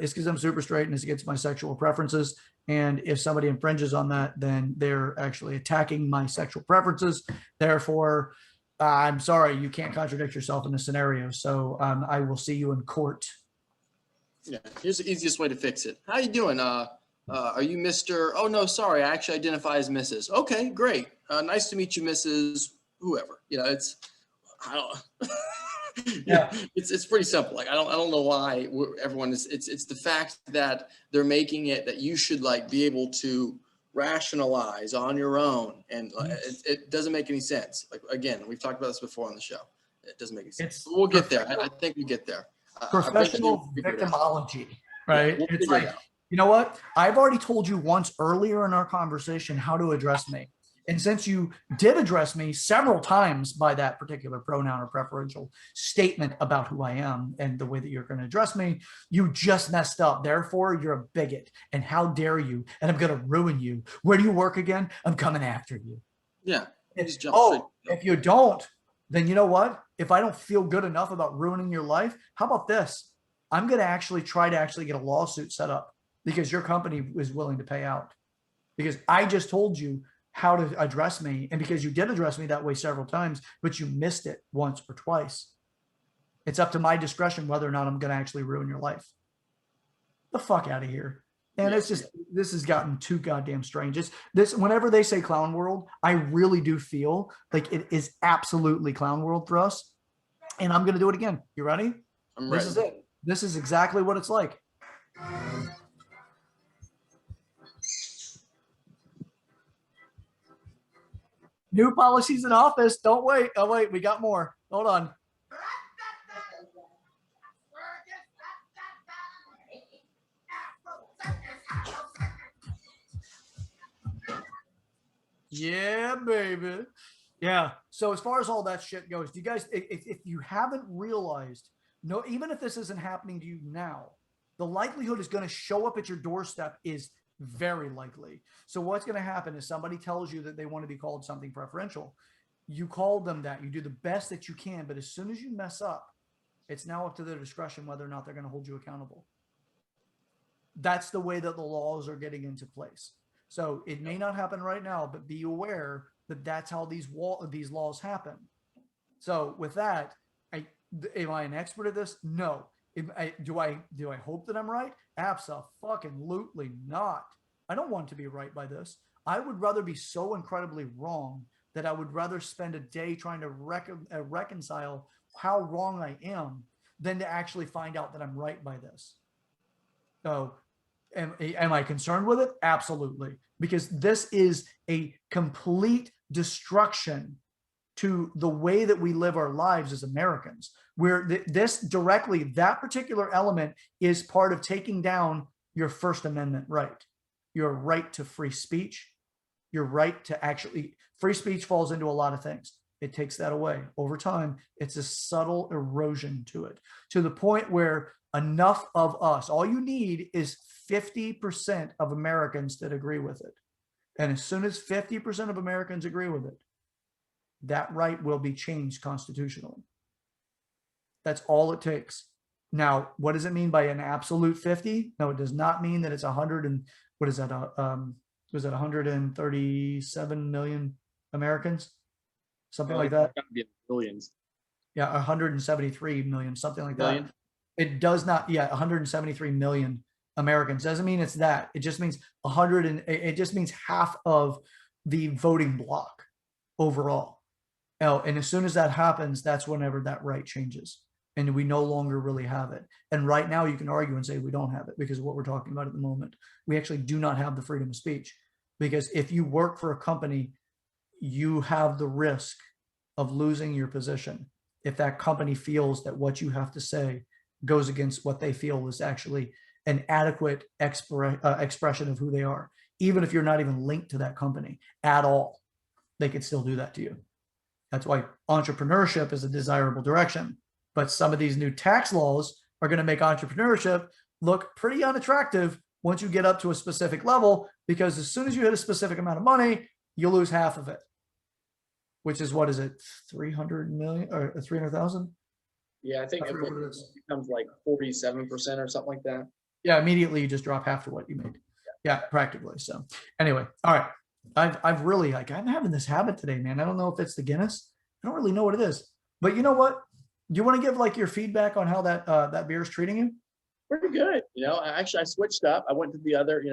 it's because I'm super straight and it's against my sexual preferences. And if somebody infringes on that, then they're actually attacking my sexual preferences. Therefore, I'm sorry, you can't contradict yourself in this scenario. So I will see you in court. Yeah, here's the easiest way to fix it. How you doing? Are you Mr.? Oh, no, sorry. I actually identify as Mrs. Okay, great. Nice to meet you, Mrs. Whoever. I don't. Yeah, it's pretty simple. Like I don't know why everyone is. It's the fact that they're making it that you should be able to rationalize on your own, and it doesn't make any sense. Like again, we've talked about this before on the show. It doesn't make any sense. We'll get there. I think we get there. Professional victimology, right? It's like, you know what? I've already told you once earlier in our conversation how to address me. And since you did address me several times by that particular pronoun or preferential statement about who I am and the way that you're going to address me, you just messed up. Therefore, you're a bigot. And how dare you? And I'm going to ruin you. Where do you work again? I'm coming after you. Yeah. If you don't, then you know what? If I don't feel good enough about ruining your life, how about this? I'm going to actually try to get a lawsuit set up because your company is willing to pay out. Because I just told you how to address me. And because you did address me that way several times, but you missed it once or twice. It's up to my discretion whether or not I'm going to actually ruin your life. The fuck out of here. And it's just, this has gotten too goddamn strange. Whenever they say clown world, I really do feel like it is absolutely clown world for us. And I'm going to do it again. You ready? I'm This ready. is it. This is exactly what it's like. New policies in office. Don't wait. Oh, wait. We got more. Hold on. Yeah, baby. Yeah. So as far as all that shit goes, do you guys, if you haven't realized, no, even if this isn't happening to you now, the likelihood is going to show up at your doorstep is very likely. So what's going to happen is somebody tells you that they want to be called something preferential. You call them that. You do the best that you can, but as soon as you mess up, it's now up to their discretion whether or not they're going to hold you accountable. That's the way that the laws are getting into place. So it may not happen right now, but be aware that that's how these laws happen. So with that, am I an expert at this? No. Do I hope that I'm right? Absolutely not. I don't want to be right by this. I would rather be so incredibly wrong that I would rather spend a day trying to reconcile how wrong I am than to actually find out that I'm right by this. So am I concerned with it? Absolutely. Because this is a complete destruction to the way that we live our lives as Americans, where this directly, that particular element is part of taking down your First Amendment right, your right to free speech, your right to actually, free speech falls into a lot of things. It takes that away. Over time, it's a subtle erosion to it, to the point where enough of us, all you need is 50% of Americans that agree with it. And as soon as 50% of Americans agree with it, that right will be changed constitutionally. That's all it takes. Now, what does it mean by an absolute 50? No, it does not mean that it's 100 and what is that? Was it 137 million Americans? Something like that. Billions. Yeah, 173 million, something like Million? that. It does not. Yeah, 173 million Americans doesn't mean it's that. It just means 100 and it just means half of the voting bloc overall. Oh, and as soon as that happens, that's whenever that right changes. And we no longer really have it. And right now you can argue and say we don't have it because of what we're talking about at the moment. We actually do not have the freedom of speech, because if you work for a company, you have the risk of losing your position if that company feels that what you have to say goes against what they feel is actually an adequate expression of who they are. Even if you're not even linked to that company at all, they could still do that to you. That's why entrepreneurship is a desirable direction. But some of these new tax laws are going to make entrepreneurship look pretty unattractive once you get up to a specific level, because as soon as you hit a specific amount of money, you lose half of it, which is, what is it, 300 million or 300,000? Yeah, I think it becomes like 47% or something like that. Yeah, immediately you just drop half to what you made. Yeah, practically. So anyway, all right. I've really, like, I'm having this habit today, man. I don't know if it's the Guinness. I don't really know what it is. But you know what? Do you want to give like your feedback on how that beer is treating you? Pretty good. You know, I switched up. I went to the other,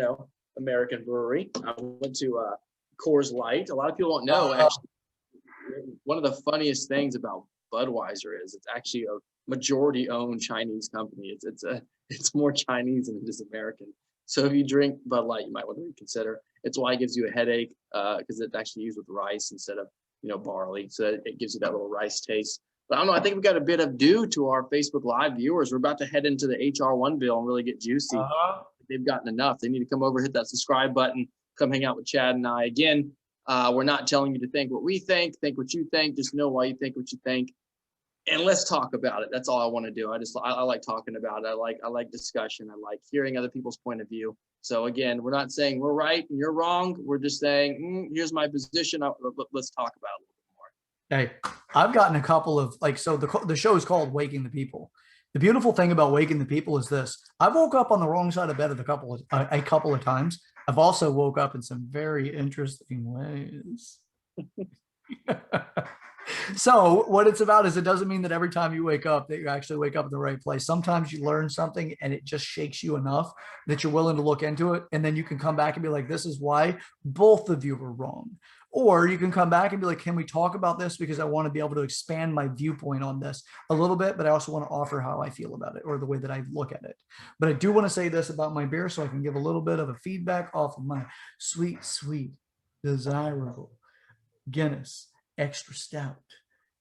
American brewery. I went to Coors Light. A lot of people don't know, actually. One of the funniest things about Budweiser is it's actually a majority-owned Chinese company. It's more Chinese than it is American. So if you drink Bud Light, you might want to reconsider. It's why it gives you a headache, because it's actually used with rice instead of barley. So it gives you that little rice taste. But I don't know. I think we've got a bit of due to our Facebook Live viewers. We're about to head into the H.R.1 bill and really get juicy. They've gotten enough. They need to come over, hit that subscribe button, come hang out with Chad and I. Again, we're not telling you to think what we think what you think. Just know why you think what you think. And let's talk about it. That's all I want to do. I like talking about it. I like discussion. I like hearing other people's point of view. So again, we're not saying we're right and you're wrong. We're just saying, here's my position. Let's talk about it a little bit more. Hey, I've gotten a couple of, like, so the show is called Waking the People. The beautiful thing about Waking the People is this: I woke up on the wrong side of bed a couple of times. I've also woke up in some very interesting ways. So what it's about is it doesn't mean that every time you wake up that you actually wake up in the right place. Sometimes you learn something and it just shakes you enough that you're willing to look into it. And then you can come back and be like, this is why both of you were wrong. Or you can come back and be like, can we talk about this? Because I want to be able to expand my viewpoint on this a little bit, but I also want to offer how I feel about it or the way that I look at it. But I do want to say this about my beer so I can give a little bit of a feedback off of my sweet, sweet, desirable Guinness Extra Stout.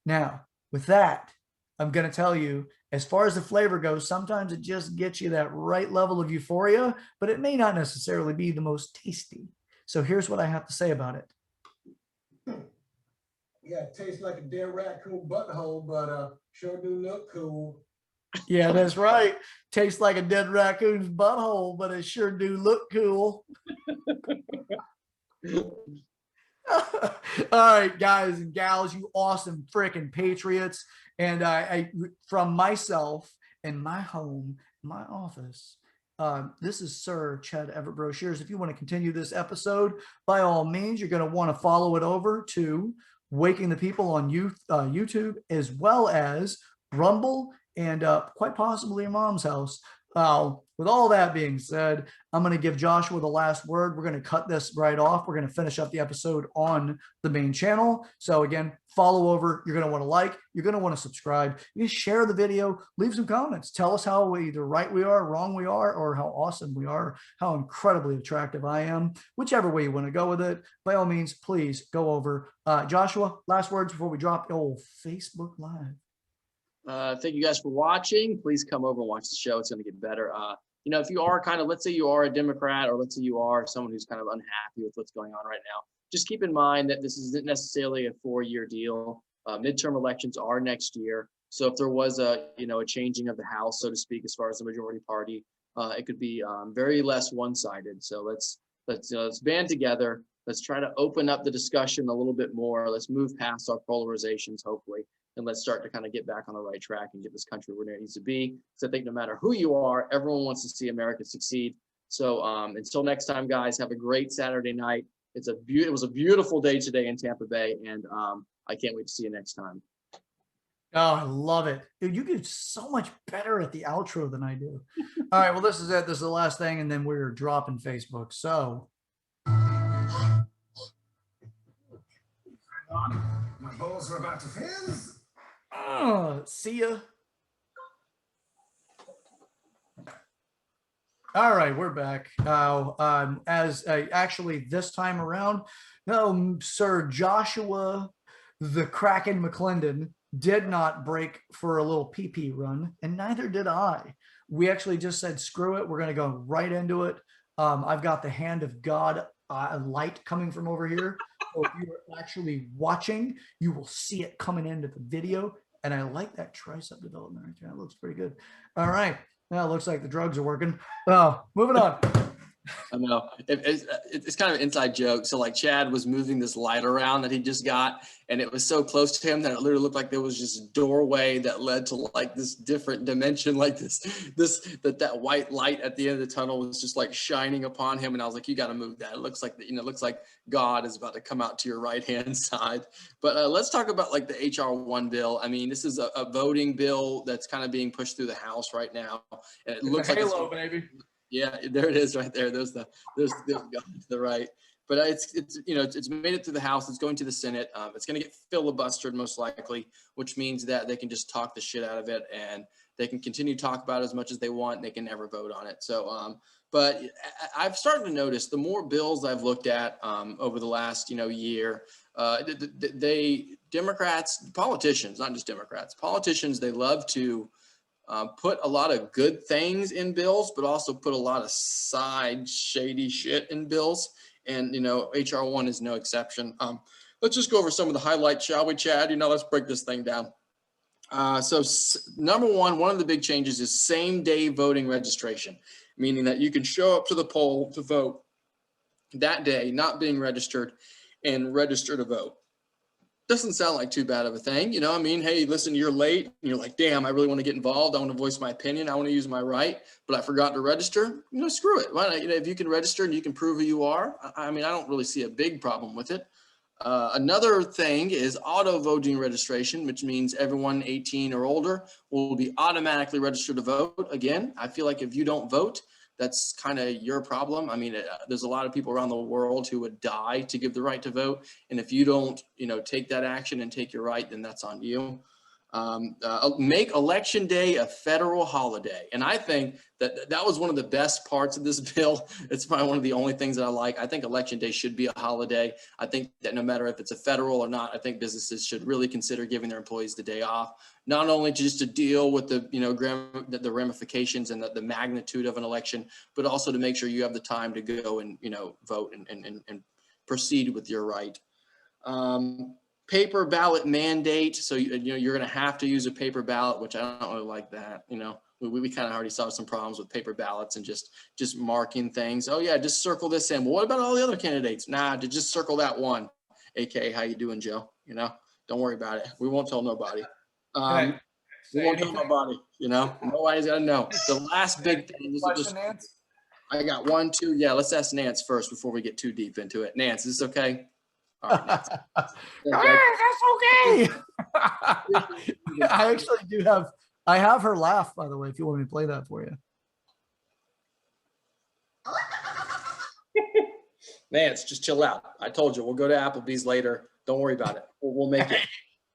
Now, with that, I'm going to tell you, as far as the flavor goes, sometimes it just gets you that right level of euphoria, but it may not necessarily be the most tasty. So here's what I have to say about it. Yeah, it tastes like a dead raccoon butthole, but sure do look cool. Yeah, that's right. Tastes like a dead raccoon's butthole, but it sure do look cool. All right, guys and gals, you awesome freaking patriots. And I from myself in my home, my office, this is Sir Chad Everett Brochures. If you want to continue this episode, by all means, you're going to want to follow it over to Waking the People on YouTube, as well as Rumble and quite possibly your mom's house. With all that being said, I'm going to give Joshua the last word. We're going to cut this right off. We're going to finish up the episode on the main channel. So again, follow over. You're going to want to like, you're going to want to subscribe. You share the video, leave some comments. Tell us how either right we are, wrong we are, or how awesome we are, how incredibly attractive I am. Whichever way you want to go with it, by all means, please go over. Joshua, last words before we drop the old Facebook Live. Thank you guys for watching. Please come over and watch the show. It's going to get better. If you are let's say you are a Democrat, or let's say you are someone who's kind of unhappy with what's going on right now, just keep in mind that this isn't necessarily a 4-year deal. Midterm elections are next year. So if there was a changing of the House, so to speak, as far as the majority party, it could be very less one-sided. So let's band together. Let's try to open up the discussion a little bit more. Let's move past our polarizations, hopefully. And let's start to kind of get back on the right track and get this country where it needs to be. So I think no matter who you are, everyone wants to see America succeed. So until next time, guys, have a great Saturday night. It was a beautiful day today in Tampa Bay, and I can't wait to see you next time. Oh, I love it. Dude, you get so much better at the outro than I do. All right, well, this is it. This is the last thing, and then we're dropping Facebook. So. My balls are about to fizz. See ya. All right, we're back. Actually this time around, Sir Joshua the Kraken McClendon did not break for a little pee-pee run, and neither did I. We actually just said, screw it. We're going to go right into it. I've got the hand of God light coming from over here. So if you're actually watching, you will see it coming into the video. And I like that tricep development right there. That looks pretty good. All right. Now it looks like the drugs are working. Moving on. I know it's kind of an inside joke. So like Chad was moving this light around that he just got, and it was so close to him that it literally looked like there was just a doorway that led to like this different dimension, like that white light at the end of the tunnel was just like shining upon him. And I was like, you got to move that. It looks like, it looks like God is about to come out to your right-hand side. But let's talk about like the H.R.1 bill. I mean, this is a voting bill that's kind of being pushed through the House right now. And it looks like Halo, baby. Yeah, there it is right there. There's God to the right. But it's made it through the House. It's going to the Senate. It's going to get filibustered most likely, which means that they can just talk the shit out of it, and they can continue to talk about it as much as they want. And they can never vote on it. So, but I've started to notice the more bills I've looked at over the last year, Democrats, politicians, not just Democrats, politicians, they love to put a lot of good things in bills, but also put a lot of side shady shit in bills. And, H.R.1 is no exception. Let's just go over some of the highlights, shall we, Chad? Let's break this thing down. So number one of the big changes is same-day voting registration, meaning that you can show up to the poll to vote that day, not being registered, and register to vote. Doesn't sound like too bad of a thing. Hey, listen, you're late. And you're like, damn, I really want to get involved. I want to voice my opinion. I want to use my right, but I forgot to register. Screw it. Why not? If you can register and you can prove who you are, I don't really see a big problem with it. Another thing is auto voting registration, which means everyone 18 or older will be automatically registered to vote. Again, I feel like if you don't vote, that's kind of your problem. I mean, there's a lot of people around the world who would die to give the right to vote. And if you don't, take that action and take your right, then that's on you. Make election day a federal holiday. And I think that was one of the best parts of this bill. It's probably one of the only things that I like. I think election day should be a holiday. I think that no matter if it's a federal or not, I think businesses should really consider giving their employees the day off, not only just to deal with the ramifications and the magnitude of an election, but also to make sure you have the time to go and, vote and proceed with your right. Paper ballot mandate. So, you're going to have to use a paper ballot, which I don't really like that. We kind of already saw some problems with paper ballots and just marking things. Oh yeah, just circle this in. Well, what about all the other candidates? Nah, to just circle that one. AKA, how you doing, Joe? Don't worry about it. We won't tell nobody. We won't tell nobody, nobody's got to know. The last big thing. I got 1, 2. Yeah, let's ask Nance first before we get too deep into it. Nance, is this okay? All right, Nance. Okay. That's okay. I actually do have. I have her laugh, by the way, if you want me to play that for you. Nance, just chill out. I told you, we'll go to Applebee's later. Don't worry about it. We'll make it.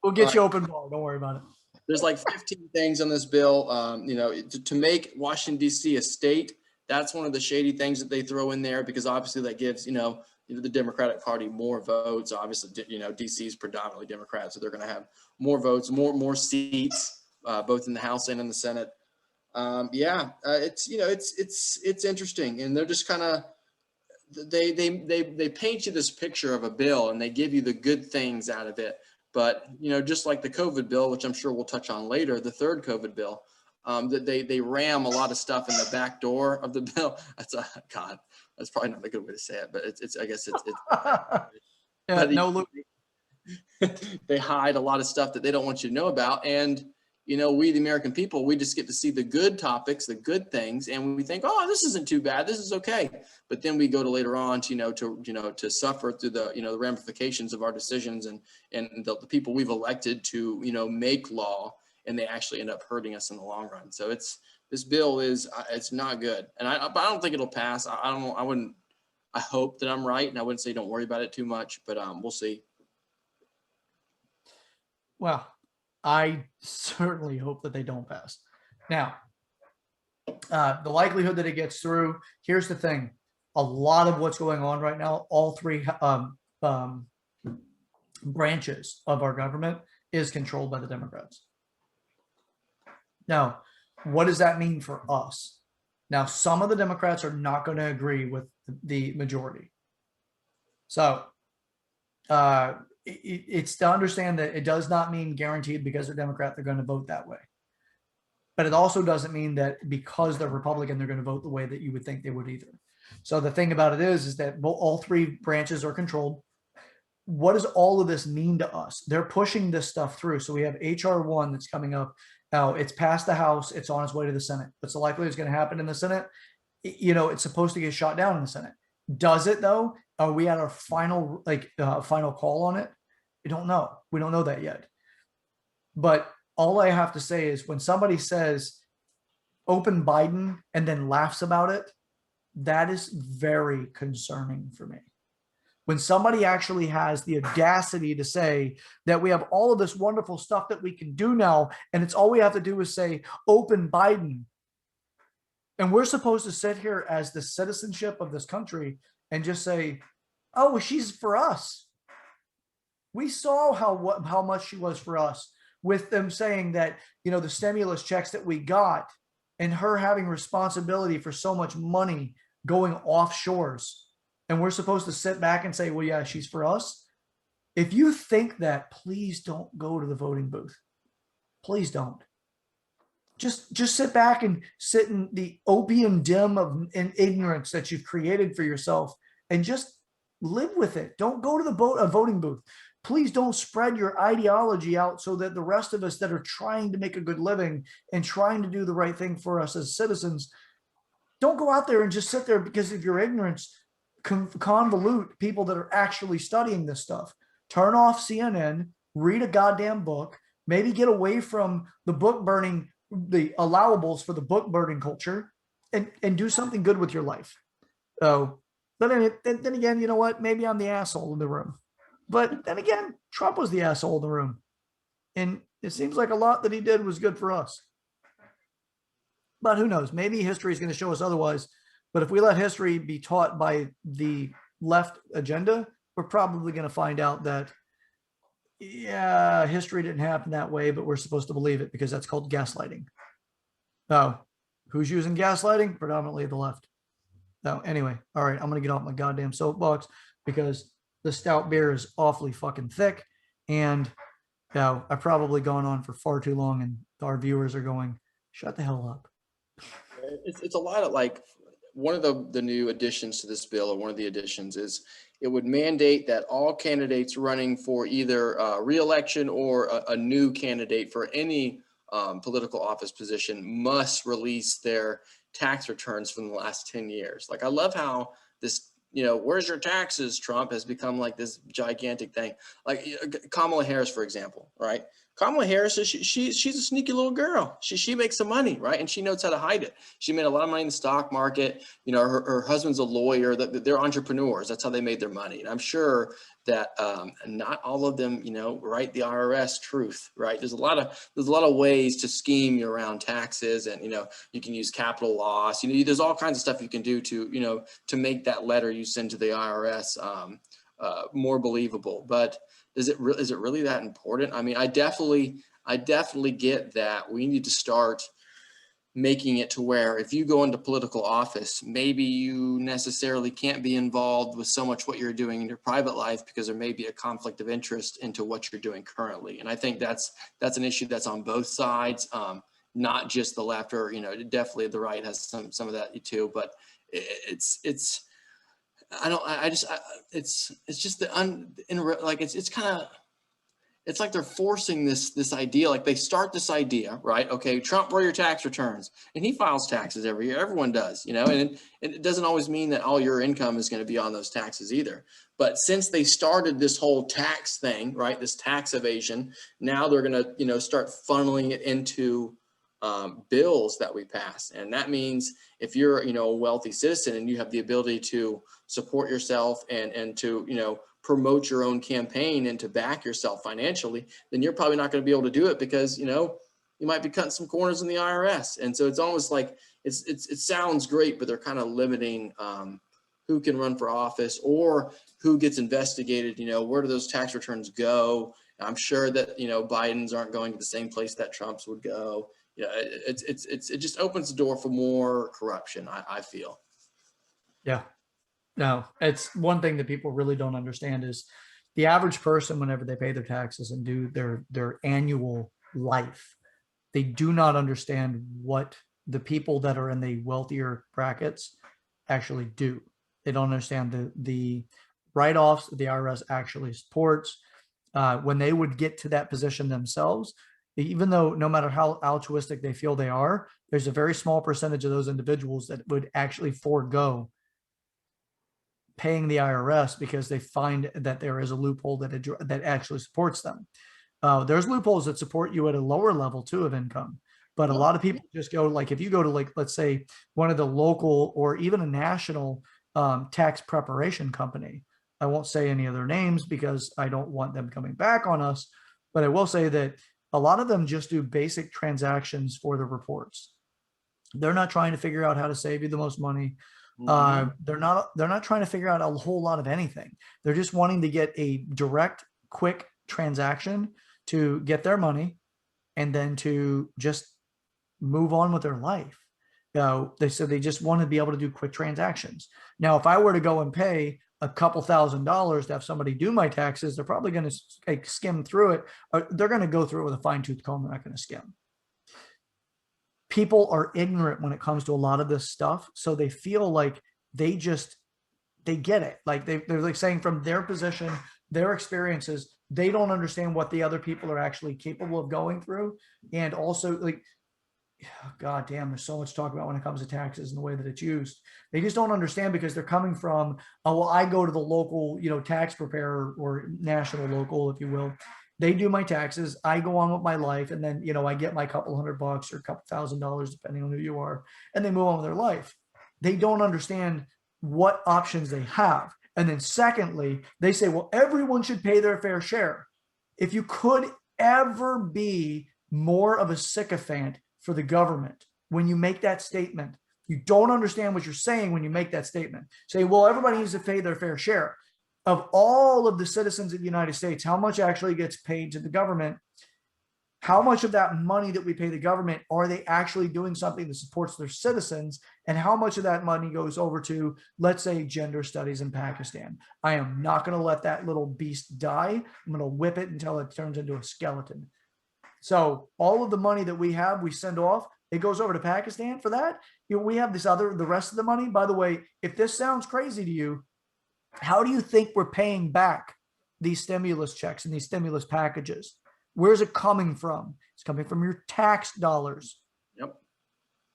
We'll get you open bar. Don't worry about it. There's like 15 things on this bill. To make Washington, D.C. a state, that's one of the shady things that they throw in there, because obviously that gives, the Democratic Party more votes. Obviously, D.C. is predominantly Democrat, so they're going to have more votes, more seats, both in the House and in the Senate. It's interesting, and they're just kind of they paint you this picture of a bill, and they give you the good things out of it. But just like the COVID bill, which I'm sure we'll touch on later, the third COVID bill, that they ram a lot of stuff in the back door of the bill. God. That's probably not a good way to say it, but I guess it's yeah, no, look. They hide a lot of stuff that they don't want you to know about. And, we, the American people, we just get to see the good topics, the good things. And we think, oh, this isn't too bad. This is okay. But then we go to later on to suffer through the ramifications of our decisions and the people we've elected to, make law, and they actually end up hurting us in the long run. So this bill it's not good. And I don't think it'll pass. I hope that I'm right. And I wouldn't say don't worry about it too much, but we'll see. Well, I certainly hope that they don't pass. Now, the likelihood that it gets through, here's the thing. A lot of what's going on right now, all three branches of our government is controlled by the Democrats. Now, what does that mean for us? Now, some of the Democrats are not going to agree with the majority. So it's to understand that it does not mean guaranteed because they're Democrat, they're going to vote that way. But it also doesn't mean that because they're Republican, they're going to vote the way that you would think they would either. So the thing about it is that all three branches are controlled. What does all of this mean to us? They're pushing this stuff through. So we have H.R.1 that's coming up. Now it's passed the House. It's on its way to the Senate. What's the likelihood it's going to happen in the Senate? It's supposed to get shot down in the Senate. Does it though? Are we at our final call on it? We don't know. We don't know that yet. But all I have to say is when somebody says open Biden and then laughs about it, that is very concerning for me. When somebody actually has the audacity to say that we have all of this wonderful stuff that we can do now, and it's all we have to do is say, open Biden. And we're supposed to sit here as the citizenship of this country and just say, oh, well, she's for us. We saw how much she was for us with them saying that, the stimulus checks that we got and her having responsibility for so much money going offshores. And we're supposed to sit back and say, well, yeah, she's for us. If you think that, please don't go to the voting booth. Please don't. Just sit back and sit in the opium den of ignorance that you've created for yourself and just live with it. Don't go to the voting booth. Please don't spread your ideology out so that the rest of us that are trying to make a good living and trying to do the right thing for us as citizens, don't go out there and just sit there because of your ignorance, convolute people that are actually studying this stuff. turn off CNN, read a goddamn book, maybe get away from the book burning, the allowables for the book burning culture, and do something good with your life. So, but then again, you know what? Maybe I'm the asshole in the room. But then again, Trump was the asshole in the room. And it seems like a lot that he did was good for us. But who knows? Maybe history is going to show us otherwise. But if we let history be taught by the left agenda, we're probably going to find out that, yeah, history didn't happen that way, but we're supposed to believe it because that's called gaslighting. Oh, who's using gaslighting? Predominantly the left. So anyway, all right, I'm going to get off my goddamn soapbox because the stout beer is awfully fucking thick. And I've probably gone on for far too long and our viewers are going, shut the hell up. It's a lot of like, one of the new additions to this bill, or one of the additions, is it would mandate that all candidates running for either re-election or a new candidate for any political office position must release their tax returns from the last 10 years. Like, I love how this, where's your taxes, Trump, has become like this gigantic thing. Like Kamala Harris, for example, right? Kamala Harris, she's a sneaky little girl. She makes some money, right? And she knows how to hide it. She made a lot of money in the stock market. Her husband's a lawyer. They're entrepreneurs. That's how they made their money. And I'm sure that not all of them, write the IRS truth, right? There's a lot of ways to scheme around taxes, and you can use capital loss. There's all kinds of stuff you can do to make that letter you send to the IRS more believable. But is it really that important? I mean, I definitely get that we need to start making it to where if you go into political office, maybe you necessarily can't be involved with so much what you're doing in your private life because there may be a conflict of interest into what you're doing currently. And I think that's an issue that's on both sides, not just the left, or definitely the right has some of that too. But it's like they're forcing this idea. Like, they start this idea, right? Okay, Trump, where are your tax returns? And he files taxes every year. Everyone does, and it doesn't always mean that all your income is going to be on those taxes either. But since they started this whole tax thing, right, this tax evasion, now they're going to, start funneling it into bills that we pass. And that means if you're, a wealthy citizen and you have the ability to support yourself and to, promote your own campaign and to back yourself financially, then you're probably not going to be able to do it because, you might be cutting some corners in the IRS. And so it's almost like it sounds great, but they're kind of limiting who can run for office or who gets investigated. Where do those tax returns go? I'm sure that, Biden's aren't going to the same place that Trump's would go. It just opens the door for more corruption, I feel. Yeah. No, it's one thing that people really don't understand is the average person, whenever they pay their taxes and do their annual life, they do not understand what the people that are in the wealthier brackets actually do. They don't understand the write-offs the IRS actually supports. When they would get to that position themselves, even though no matter how altruistic they feel they are, there's a very small percentage of those individuals that would actually forego paying the IRS because they find that there is a loophole that actually supports them. There's loopholes that support you at a lower level too of income, but a lot of people just go, like, if you go to, like, let's say one of the local or even a national tax preparation company, I won't say any of their names because I don't want them coming back on us, but I will say that a lot of them just do basic transactions for the reports. They're not trying to figure out how to save you the most money. They're not trying to figure out a whole lot of anything. They're just wanting to get a direct, quick transaction to get their money and then to just move on with their life. They said they just want to be able to do quick transactions. Now, if I were to go and pay a couple $1,000s to have somebody do my taxes, they're probably going to skim through it. Or they're going to go through it with a fine-tooth comb. They're not going to skim. People are ignorant when it comes to a lot of this stuff. So they feel like they get it. Like they're like saying from their position, their experiences, they don't understand what the other people are actually capable of going through. And also, like, God damn, there's so much to talk about when it comes to taxes and the way that it's used. They just don't understand because they're coming from, oh, well, I go to the local, tax preparer or national local, if you will. They do my taxes. I go on with my life. And then, I get my couple $100 or a couple $1,000, depending on who you are, and they move on with their life. They don't understand what options they have. And then secondly, they say, well, everyone should pay their fair share. If you could ever be more of a sycophant for the government when you make that statement, you don't understand what you're saying when you make that statement. Say, well, everybody needs to pay their fair share. Of all of the citizens of the United States, how much actually gets paid to the government? How much of that money that we pay the government are they actually doing something that supports their citizens? And how much of that money goes over to, let's say, gender studies in Pakistan? I am not going to let that little beast die. I'm going to whip it until it turns into a skeleton. So all of the money that we have, we send off, it goes over to Pakistan for that. We have the rest of the money. By the way, if this sounds crazy to you, how do you think we're paying back these stimulus checks and these stimulus packages? Where's it coming from? It's coming from your tax dollars. Yep.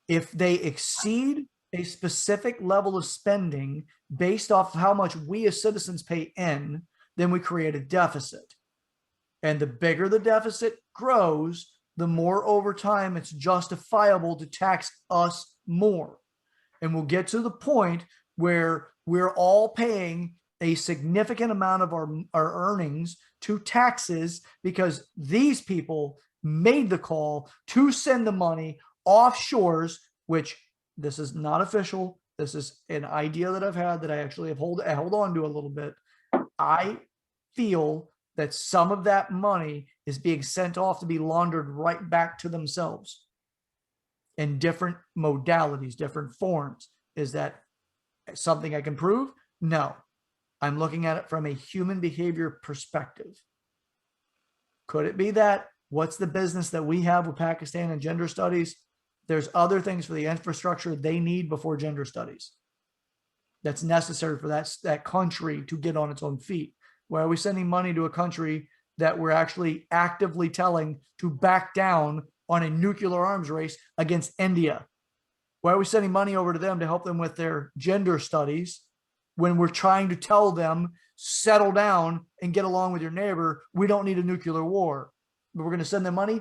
If they exceed a specific level of spending based off of how much we as citizens pay in, then we create a deficit. And the bigger the deficit grows, the more over time it's justifiable to tax us more. And we'll get to the point where we're all paying a significant amount of our earnings to taxes because these people made the call to send the money offshores, which this is not official. This is an idea that I've had that I actually have held on to a little bit. I feel that some of that money is being sent off to be laundered right back to themselves in different modalities, different forms. Is that something I can prove? No. I'm looking at it from a human behavior perspective. Could it be that? What's the business that we have with Pakistan and gender studies? There's other things for the infrastructure they need before gender studies. That's necessary for that country to get on its own feet. Why are we sending money to a country that we're actually actively telling to back down on a nuclear arms race against India? Why are we sending money over to them to help them with their gender studies when we're trying to tell them, settle down and get along with your neighbor? We don't need a nuclear war, but we're going to send them money.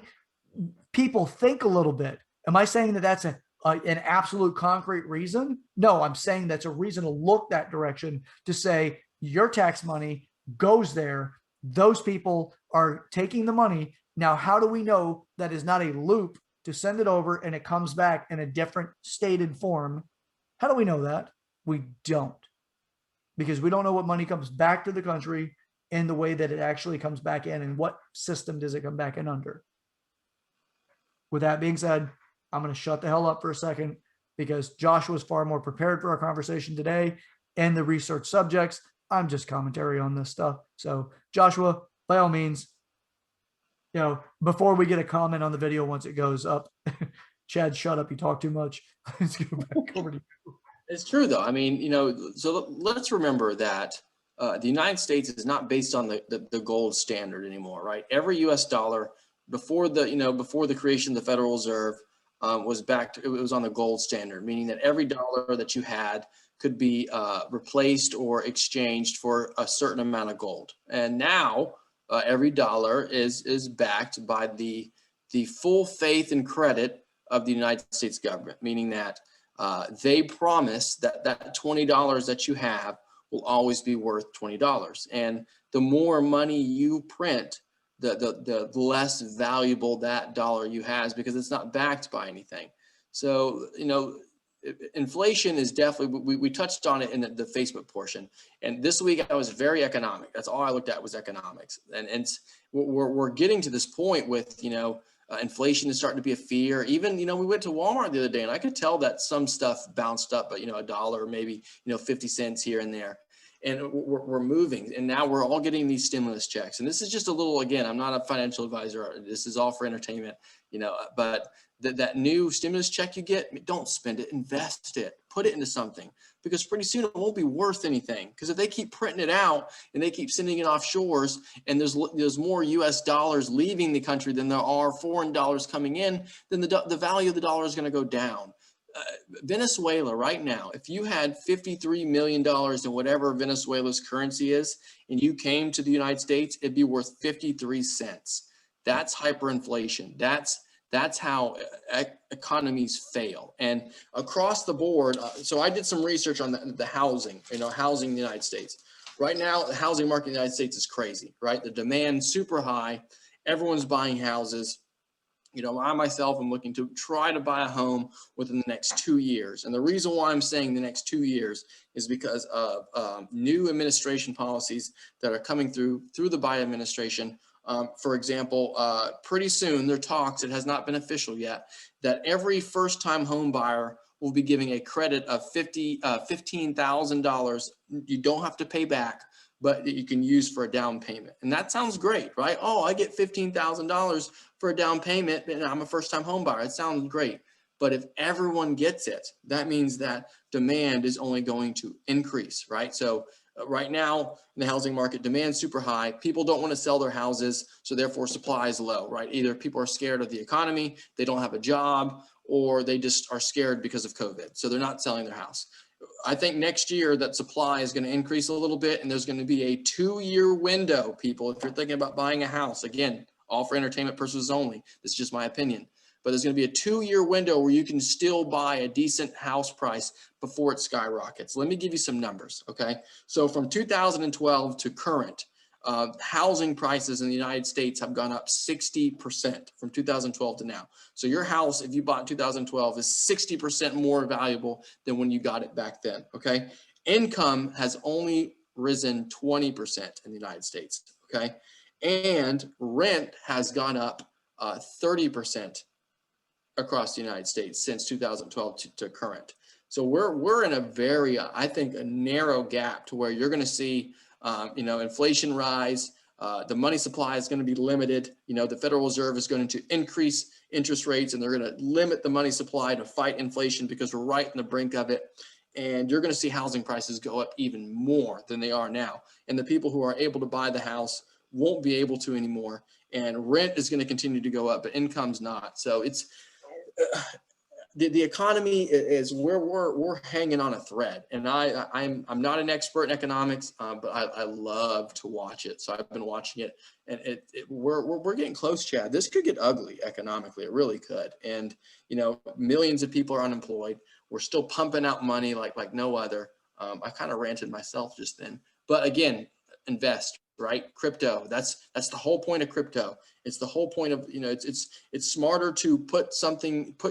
People think a little bit. Am I saying that that's an absolute concrete reason? No, I'm saying that's a reason to look that direction to say your tax money goes there. Those people are taking the money. Now, how do we know that is not a loop to send it over and it comes back in a different stated form? How do we know that? We don't, because we don't know what money comes back to the country in the way that it actually comes back in, and what system does it come back in under. With that being said, I'm going to shut the hell up for a second because Joshua is far more prepared for our conversation today and the research subjects. I'm just commentary on this stuff. So Joshua, by all means, before we get a comment on the video once it goes up, Chad, shut up. You talk too much. Let's go back over to you. It's true, though. I mean, so let's remember that the United States is not based on the gold standard anymore, right? Every U.S. dollar before the creation of the Federal Reserve was backed. It was on the gold standard, meaning that every dollar that you had could be replaced or exchanged for a certain amount of gold. And now every dollar is backed by the full faith and credit of the United States government, meaning that they promise that $20 that you have will always be worth $20. And the more money you print, the less valuable that dollar you has, because it's not backed by anything. So, inflation is definitely, we touched on it in the Facebook portion. And this week I was very economic. That's all I looked at was economics. And we're getting to this point with, inflation is starting to be a fear. Even, we went to Walmart the other day and I could tell that some stuff bounced up, but, $1, maybe, 50 cents here and there. And we're moving. And now we're all getting these stimulus checks. And this is just a little, again, I'm not a financial advisor. This is all for entertainment, but that new stimulus check you get, don't spend it, invest it, put it into something, because pretty soon it won't be worth anything. Because if they keep printing it out and they keep sending it offshores, and there's more US dollars leaving the country than there are foreign dollars coming in, then the value of the dollar is going to go down. Venezuela right now, if you had $53 million in whatever Venezuela's currency is, and you came to the United States, it'd be worth 53 cents. That's hyperinflation. That's how economies fail. And across the board, so I did some research on the housing, housing in the United States. Right now, the housing market in the United States is crazy, right? The demand's super high. Everyone's buying houses. I myself am looking to try to buy a home within the next 2 years. And the reason why I'm saying the next 2 years is because of new administration policies that are coming through the Biden administration. For example, pretty soon there are talks, it has not been official yet, that every first-time home buyer will be giving a credit of $15,000 you don't have to pay back, but that you can use for a down payment. And that sounds great, right? Oh, I get $15,000 for a down payment and I'm a first-time home buyer. It sounds great. But if everyone gets it, that means that demand is only going to increase, right? So right now in the housing market, demand's super high. People don't want to sell their houses, so therefore supply is low, right? Either people are scared of the economy, they don't have a job, or they just are scared because of COVID. So they're not selling their house. I think next year that supply is going to increase a little bit, and there's going to be a 2-year window, people, if you're thinking about buying a house. Again, all for entertainment purposes only. This is just my opinion. But there's going to be a 2-year window where you can still buy a decent house price before it skyrockets. Let me give you some numbers, okay? So from 2012 to current, housing prices in the United States have gone up 60% from 2012 to now. So your house, if you bought in 2012, is 60% more valuable than when you got it back then, okay? Income has only risen 20% in the United States, okay? And rent has gone up 30% across the United States since 2012 to current. So we're in a very, I think, a narrow gap to where you're going to see inflation rise. The money supply is going to be limited. The Federal Reserve is going to increase interest rates, and they're going to limit the money supply to fight inflation because we're right on the brink of it. And you're going to see housing prices go up even more than they are now. And the people who are able to buy the house won't be able to anymore. And rent is going to continue to go up, but income's not. So it's the economy is where we're hanging on a thread. And I'm not an expert in economics, but I love to watch it. So I've been watching it, and we're getting close, Chad. This could get ugly economically. It really could. And millions of people are unemployed. We're still pumping out money like no other. I kind of ranted myself just then. But again, invest, right? Crypto. That's the whole point of crypto. It's the whole point of, it's smarter to put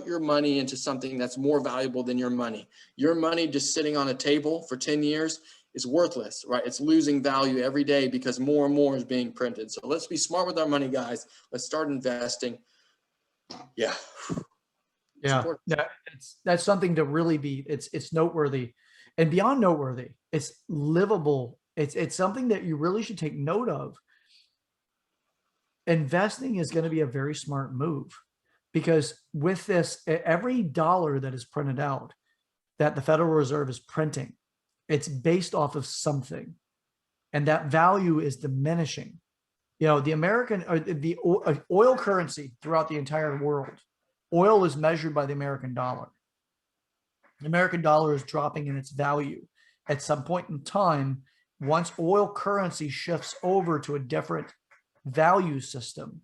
your money into something that's more valuable than your money. Your money just sitting on a table for 10 years is worthless, right? It's losing value every day because more and more is being printed. So let's be smart with our money, guys. Let's start investing. Yeah. Yeah, that's something to really be, it's noteworthy, and beyond noteworthy, it's livable. It's something that you really should take note of. Investing is going to be a very smart move, because with this, every dollar that is printed out that the Federal Reserve is printing, it's based off of something, and that value is diminishing. The American, or the oil currency throughout the entire world, oil is measured by the American dollar. The American dollar is dropping in its value. At some point in time, once oil currency shifts over to a different value system,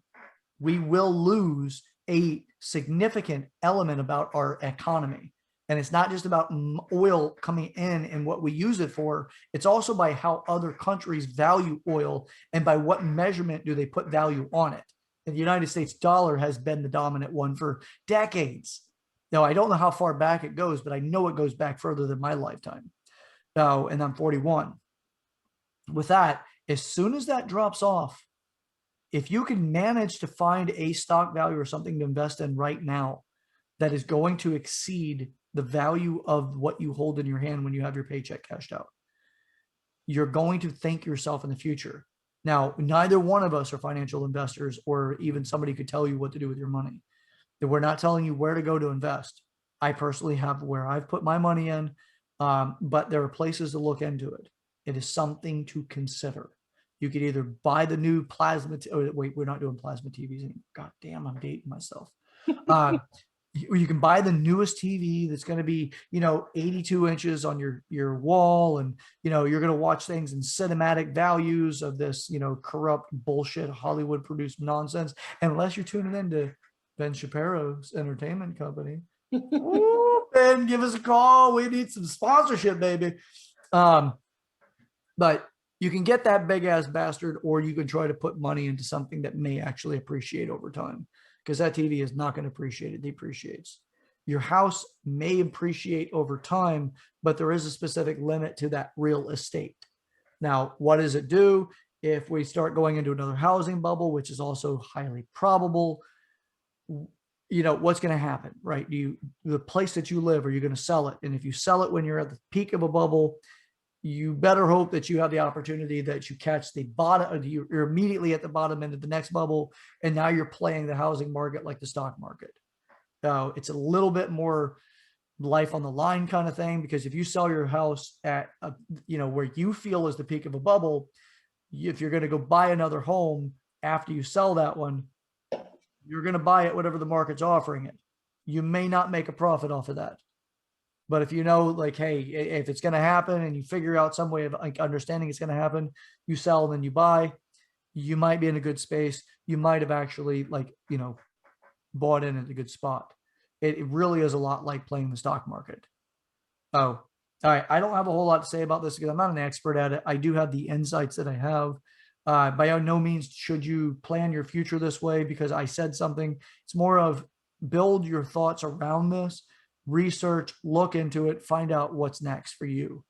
we will lose a significant element about our economy. And it's not just about oil coming in and what we use it for. It's also by how other countries value oil and by what measurement do they put value on it. And the United States dollar has been the dominant one for decades. Now, I don't know how far back it goes, but I know it goes back further than my lifetime. Now, and I'm 41. With that, as soon as that drops off, if you can manage to find a stock value or something to invest in right now that is going to exceed the value of what you hold in your hand when you have your paycheck cashed out, you're going to thank yourself in the future. Now, neither one of us are financial investors, or even somebody could tell you what to do with your money. We're not telling you where to go to invest. I personally have where I've put my money in, but there are places to look into it. It is something to consider. You could either buy the new plasma. Oh, wait, we're not doing plasma TVs anymore. God damn, I'm dating myself. Uh, you can buy the newest TV that's going to be, 82 inches on your wall, and you're going to watch things in cinematic values of this, corrupt bullshit Hollywood produced nonsense. And unless you're tuning into Ben Shapiro's entertainment company, ooh, Ben, give us a call. We need some sponsorship, baby. Um, but you can get that big ass bastard, or you can try to put money into something that may actually appreciate over time, because that TV is not going to appreciate, it depreciates. Your house may appreciate over time, but there is a specific limit to that real estate. Now, what does it do if we start going into another housing bubble, which is also highly probable? What's going to happen, right? The place that you live, are you going to sell it? And if you sell it when you're at the peak of a bubble, you better hope that you have the opportunity that you catch the bottom. You're immediately at the bottom end of the next bubble, and now you're playing the housing market like the stock market. So it's a little bit more life on the line kind of thing, because if you sell your house at where you feel is the peak of a bubble, if you're going to go buy another home after you sell that one, you're going to buy it whatever the market's offering it. You may not make a profit off of that. But if like, hey, if it's going to happen and you figure out some way of like understanding it's going to happen, you sell, then you buy, you might be in a good space. You might have actually bought in at a good spot. It really is a lot like playing the stock market. Oh, all right. I don't have a whole lot to say about this because I'm not an expert at it. I do have the insights that I have. By no means should you plan your future this way because I said something. It's more of build your thoughts around this, research, look into it, find out what's next for you.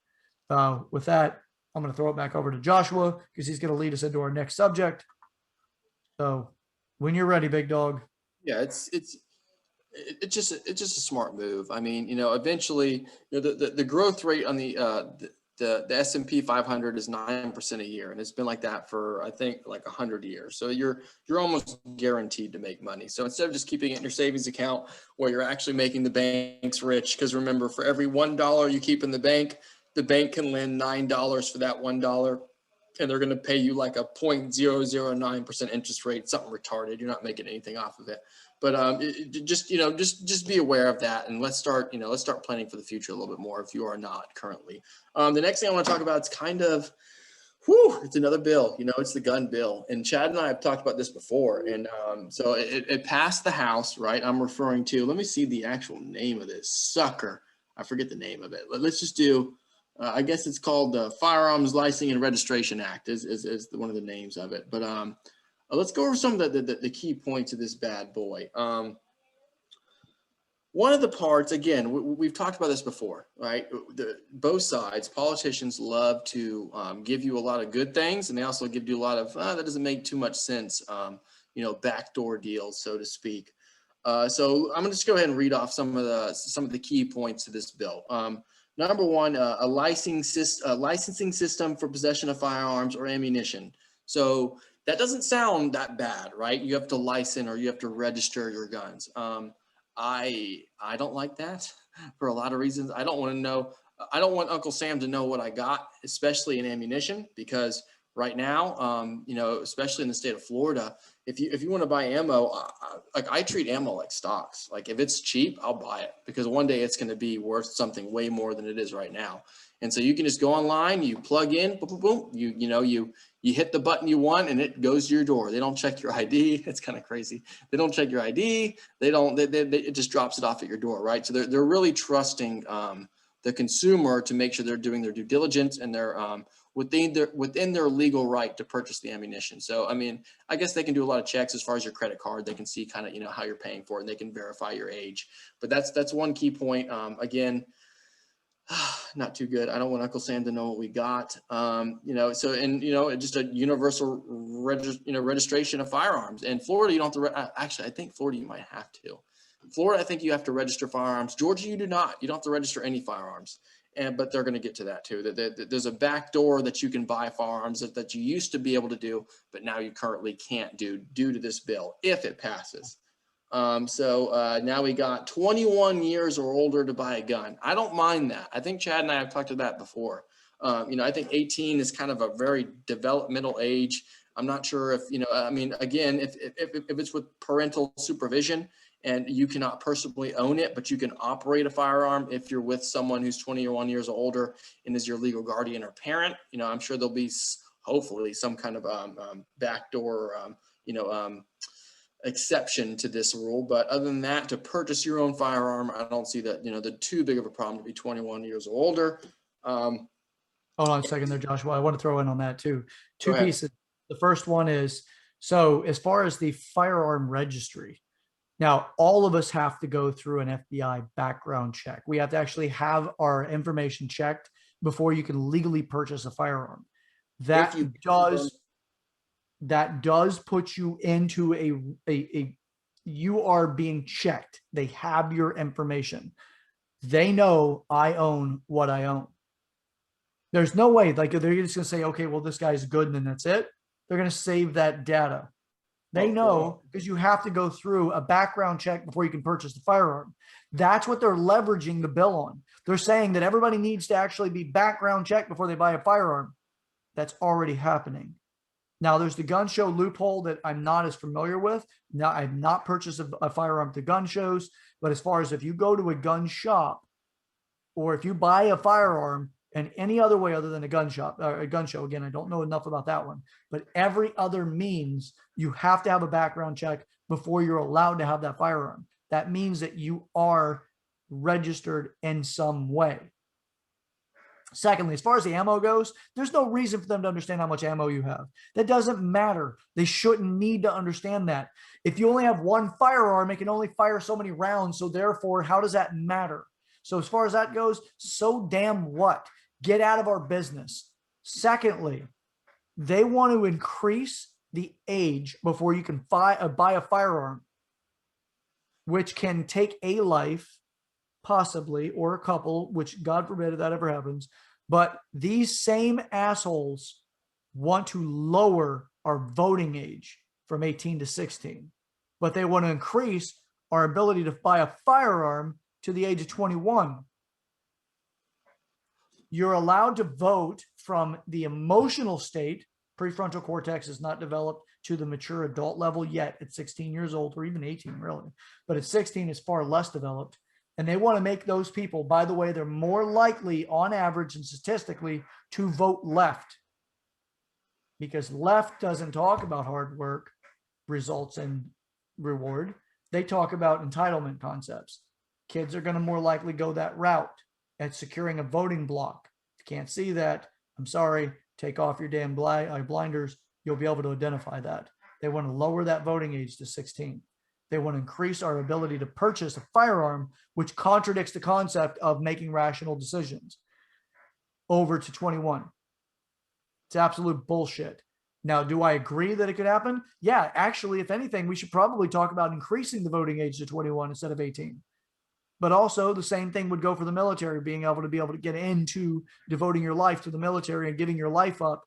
With that, I'm going to throw it back over to Joshua because he's going to lead us into our next subject. So when you're ready, big dog. Yeah, it's just a smart move. I mean, eventually, the growth rate on the S&P 500 is 9% a year, and it's been like that for I think like 100 years. So you're almost guaranteed to make money. So instead of just keeping it in your savings account where you're actually making the banks rich, because remember, for every $1 you keep in the bank can lend $9 for that $1. And they're going to pay you like a 0.009% interest rate, something retarded. You're not making anything off of it. But just be aware of that, and let's start planning for the future a little bit more if you are not currently. The next thing I want to talk about is it's another bill. It's the gun bill, and Chad and I have talked about this before, and so it passed the House, right? I'm referring to. Let me see the actual name of this sucker. I forget the name of it. Let's just do. I guess it's called the Firearms Licensing and Registration Act is one of the names of it. But let's go over some of the key points of this bad boy. One of the parts, again, we've talked about this before, right? Both sides, politicians love to give you a lot of good things, and they also give you a lot of, that doesn't make too much sense, backdoor deals, so to speak. So I'm going to just go ahead and read off some of the key points of this bill. Number one, a licensing system for possession of firearms or ammunition. So that doesn't sound that bad, right? You have to license or you have to register your guns. I don't like that for a lot of reasons. I don't want Uncle Sam to know what I got, especially in ammunition, because right now, especially in the state of Florida, if you want to buy ammo, I treat ammo like stocks. Like if it's cheap, I'll buy it because one day it's going to be worth something way more than it is right now. And so you can just go online, you plug in, boom, boom, boom, you hit the button you want and it goes to your door. They don't check your ID. It's kind of crazy. They don't check your ID. It just drops it off at your door, right? So they're really trusting the consumer to make sure they're doing their due diligence and they're within their legal right to purchase the ammunition. So, I mean, I guess they can do a lot of checks as far as your credit card. They can see kind of, how you're paying for it, and they can verify your age. But that's one key point. Again, not too good. I don't want Uncle Sam to know what we got. Just a universal registration of firearms. In Florida, you don't have to. Actually, I think Florida you might have to. Florida, I think you have to register firearms. Georgia, you do not. You don't have to register any firearms. But they're going to get to that too. There's a back door that you can buy firearms that you used to be able to do, but now you currently can't do due to this bill if it passes. Now we got 21 years or older to buy a gun. I don't mind that. I think Chad and I have talked to that before. I think 18 is kind of a very developmental age. I'm not sure if, I mean, again, if it's with parental supervision and you cannot personally own it, but you can operate a firearm if you're with someone who's 21 years or older and is your legal guardian or parent, I'm sure there'll be hopefully some kind of backdoor, exception to this rule. But other than that, to purchase your own firearm, I don't see that, the too big of a problem to be 21 years or older. Hold on a second there, Joshua. I want to throw in on that too. Two Go ahead. pieces. The first one is, so as far as the firearm registry, now all of us have to go through an FBI background check. We have to actually have our information checked before you can legally purchase a firearm. That does put you into you are being checked. They have your information. They know I own what I own. There's no way, like, they're just going to say, okay, well, this guy's good, and then that's it. They're going to save that data. They know, because you have to go through a background check before you can purchase the firearm. That's what they're leveraging the bill on. They're saying that everybody needs to actually be background checked before they buy a firearm. That's already happening. Now, there's the gun show loophole that I'm not as familiar with. Now, I've not purchased a firearm to gun shows, but as far as if you go to a gun shop or if you buy a firearm in any other way other than a gun shop or a gun show, again, I don't know enough about that one, but every other means, you have to have a background check before you're allowed to have that firearm. That means that you are registered in some way. Secondly, as far as the ammo goes, there's no reason for them to understand how much ammo you have. That doesn't matter. They shouldn't need to understand that. If you only have one firearm, it can only fire so many rounds. So therefore, how does that matter? So as far as that goes, so damn what? Get out of our business. Secondly, they want to increase the age before you can buy a firearm, which can take a life, possibly, or a couple, which God forbid if that ever happens. But these same assholes want to lower our voting age from 18 to 16, but they want to increase our ability to buy a firearm to the age of 21. You're allowed to vote from the emotional state. Prefrontal cortex is not developed to the mature adult level yet at 16 years old, or even 18 really, but at 16 is far less developed. And they want to make those people, by the way, they're more likely on average and statistically to vote left, because left doesn't talk about hard work, results, and reward. They talk about entitlement concepts. Kids are going to more likely go that route at securing a voting block. If you can't see that, I'm sorry, take off your damn blinders. You'll be able to identify that. They want to lower that voting age to 16. They want to increase our ability to purchase a firearm, which contradicts the concept of making rational decisions, over to 21. It's absolute bullshit. Now, do I agree that it could happen? Yeah, actually, if anything, we should probably talk about increasing the voting age to 21 instead of 18. But also the same thing would go for the military, being able to get into devoting your life to the military and giving your life up.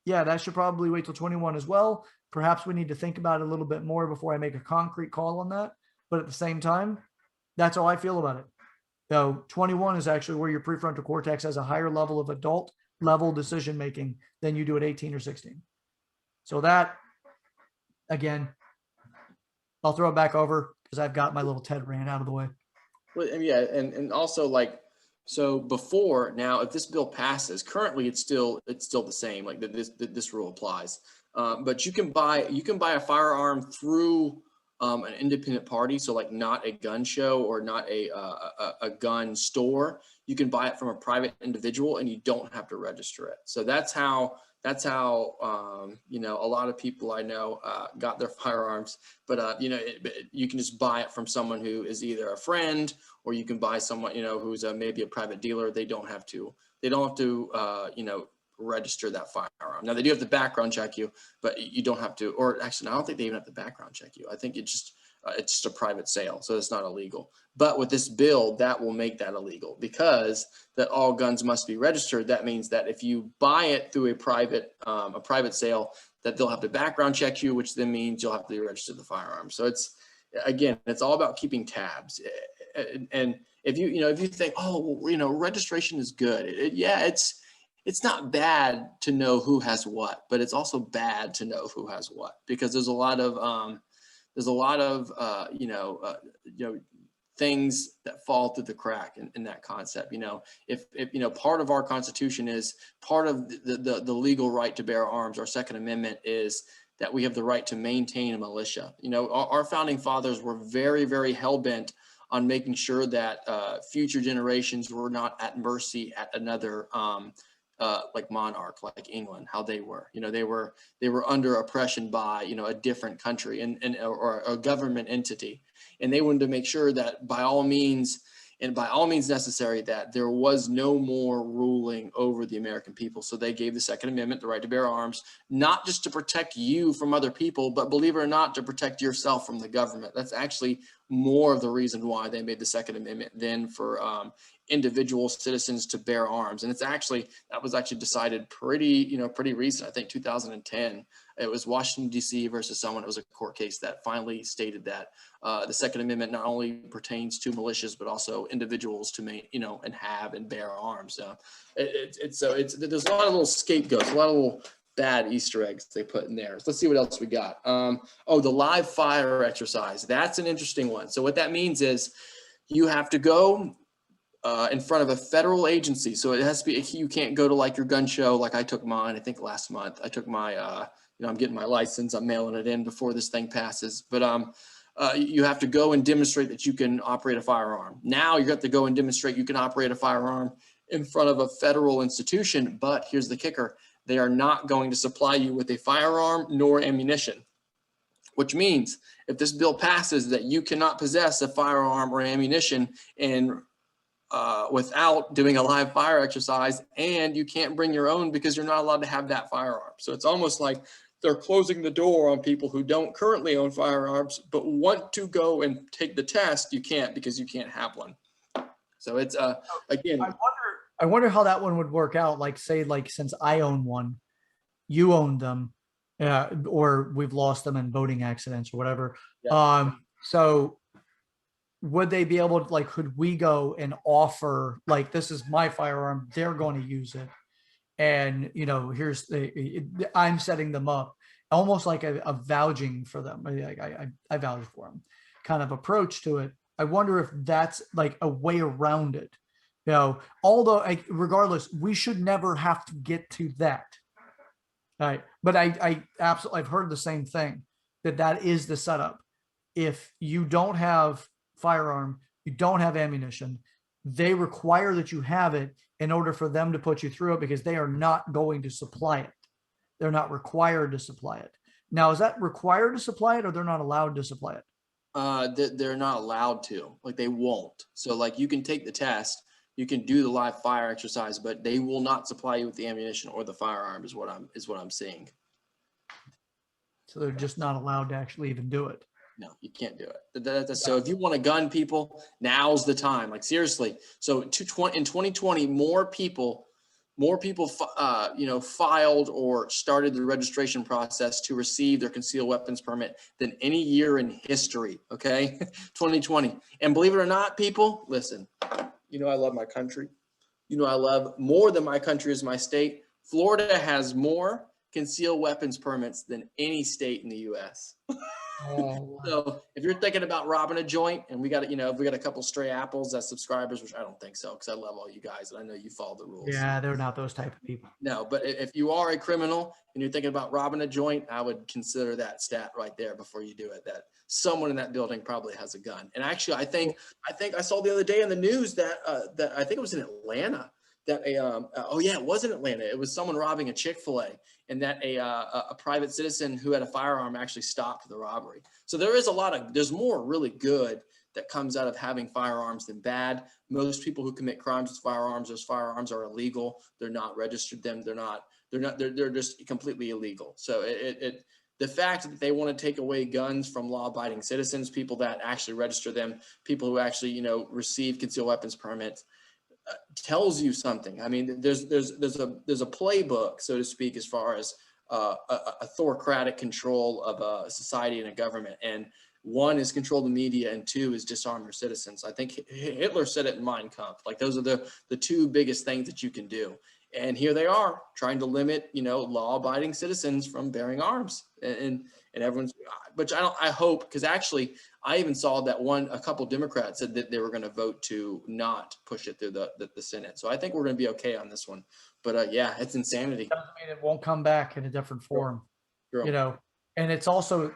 Yeah, that should probably wait till 21 as well. Perhaps we need to think about it a little bit more before I make a concrete call on that. But at the same time, that's how I feel about it. So 21 is actually where your prefrontal cortex has a higher level of adult level decision making than you do at 18 or 16. So that, again, I'll throw it back over because I've got my little TED rant out of the way. Well, and yeah, and also, like, so before, now if this bill passes, currently it's still the same. Like this rule applies, but you can buy a firearm through an independent party, so like not a gun show or not a gun store. You can buy it from a private individual, and you don't have to register it. So that's how a lot of people I know got their firearms. But you can just buy it from someone who is either a friend, or you can buy someone who's maybe a private dealer. They don't have to register that firearm. Now they do have to background check you, but you don't have to. Or actually, I don't think they even have to background check you. I think it's just a private sale, so it's not illegal. But with this bill, that will make that illegal, because that all guns must be registered. That means that if you buy it through a private sale, that they'll have to background check you, which then means you'll have to register the firearm. So again, it's all about keeping tabs. And if you think, oh, well, registration is good. Yeah, it's not bad to know who has what, but it's also bad to know who has what, because there's a lot of things that fall through the crack in that concept. If part of our Constitution is part of the legal right to bear arms, our Second Amendment is that we have the right to maintain a militia. Our founding fathers were very, very hell-bent on making sure that future generations were not at mercy at another like monarch, like England, how they were. They were under oppression by a different country or a government entity, and they wanted to make sure that by all means necessary, that there was no more ruling over the American people. So they gave the Second Amendment the right to bear arms, not just to protect you from other people, but believe it or not, to protect yourself from the government. That's actually more of the reason why they made the Second Amendment than for individual citizens to bear arms. And that was actually decided pretty recent. I think 2010. It was Washington, D.C. versus someone. It was a court case that finally stated that the Second Amendment not only pertains to militias, but also individuals to and have and bear arms. There's a lot of little scapegoats, a lot of little bad Easter eggs they put in there. So let's see what else we got. The live fire exercise. That's an interesting one. So what that means is you have to go in front of a federal agency. So it has to be, you can't go to like your gun show. Like I took mine, I think last month. I took my, I'm getting my license. I'm mailing it in before this thing passes. But you have to go and demonstrate that you can operate a firearm. Now you have to go and demonstrate you can operate a firearm in front of a federal institution. But here's the kicker. They are not going to supply you with a firearm nor ammunition, which means if this bill passes that you cannot possess a firearm or ammunition and without doing a live fire exercise, and you can't bring your own because you're not allowed to have that firearm. So it's almost like they're closing the door on people who don't currently own firearms but want to go and take the test. You can't, because you can't have one. So it's again. I wonder how that one would work out. Like, say, like, since I own one, you own them, or we've lost them in boating accidents or whatever. Yeah. So would they be able to, like, could we go and offer, like, this is my firearm, they're going to use it, and here's I'm setting them up, almost like a vouching for them. I vouch for them kind of approach to it. I wonder if that's like a way around it. Although regardless, we should never have to get to that. Right. But I absolutely, I've heard the same thing, that is the setup. If you don't have firearm, you don't have ammunition, they require that you have it in order for them to put you through it, because they are not going to supply it. They're not required to supply it. Now, is that required to supply it, or they're not allowed to supply it? They're not allowed to, like they won't. So like you can take the test, you can do the live fire exercise, but they will not supply you with the ammunition or the firearm is what I'm seeing. So they're just not allowed to actually even do it. No, you can't do it. So if you want to gun people, now's the time. Like seriously. So in 2020, more people, filed or started the registration process to receive their concealed weapons permit than any year in history. Okay, 2020. And believe it or not, people, listen. I love my country. I love more than my country is my state. Florida has more concealed weapons permits than any state in the U.S. Oh. So if you're thinking about robbing a joint, and we got a couple stray apples as subscribers, which I don't think so, because I love all you guys and I know you follow the rules. Yeah, they're not those type of people. No, but if you are a criminal and you're thinking about robbing a joint, I would consider that stat right there before you do it, that someone in that building probably has a gun. And actually, I think I saw the other day in the news that I think it was in Atlanta, that it was in Atlanta. It was someone robbing a Chick-fil-A, and that a private citizen who had a firearm actually stopped the robbery. So there's more really good that comes out of having firearms than bad. Most people who commit crimes with firearms, those firearms are illegal. They're not registered them. They're just completely illegal. So the fact that they want to take away guns from law-abiding citizens, people that actually register them, people who actually, receive concealed weapons permits, tells you something. I mean, there's a playbook, so to speak, as far as authocratic control of a society and a government. And One is control the media, and two is disarm your citizens. I think Hitler said it in Mein Kampf. Like those are the two biggest things that you can do. And here they are trying to limit, law-abiding citizens from bearing arms. And everyone's, which I hope, because actually I even saw that a couple Democrats said that they were going to vote to not push it through the Senate. So I think we're going to be okay on this one. But yeah, it's insanity. Doesn't mean it won't come back in a different form. True. And it's also,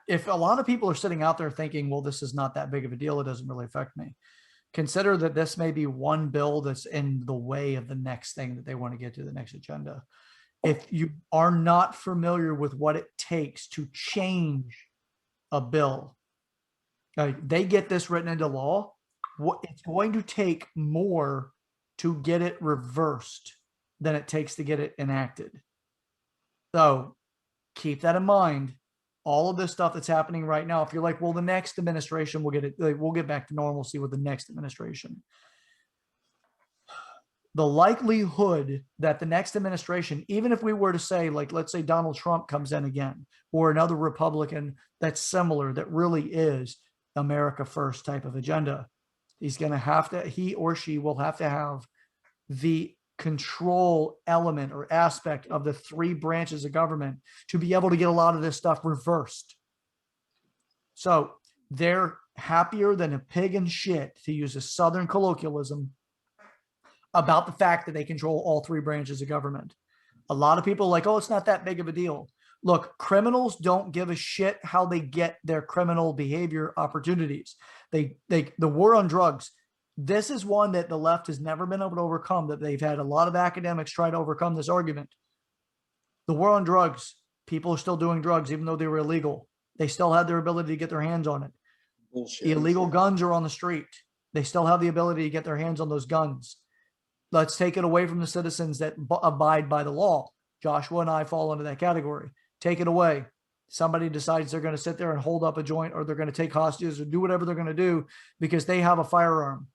if a lot of people are sitting out there thinking, well, this is not that big of a deal, it doesn't really affect me. Consider that this may be one bill that's in the way of the next thing that they want to get to the next agenda. If you are not familiar with what it takes to change a bill, they get this written into law, it's going to take more to get it reversed than it takes to get it enacted. So keep that in mind. All of this stuff that's happening right now, if you're like, well, the next administration will get it, we'll get back to normalcy with the next administration. The likelihood that the next administration, even if we were to say, like, let's say Donald Trump comes in again, or another Republican that's similar, that really is America first type of agenda, he or she will have to have the control element or aspect of the three branches of government to be able to get a lot of this stuff reversed. So they're happier than a pig in shit, to use a Southern colloquialism, about the fact that they control all three branches of government. A lot of people are like, oh, it's not that big of a deal. Look, criminals don't give a shit how they get their criminal behavior opportunities. The war on drugs, this is one that the left has never been able to overcome, that they've had a lot of academics try to overcome this argument. The war on drugs, people are still doing drugs, even though they were illegal. They still had their ability to get their hands on it. Bullshit. The illegal guns are on the street. They still have the ability to get their hands on those guns. Let's take it away from the citizens that abide by the law. Joshua and I fall into that category. Take it away. Somebody decides they're going to sit there and hold up a joint, or they're going to take hostages, or do whatever they're going to do because they have a firearm.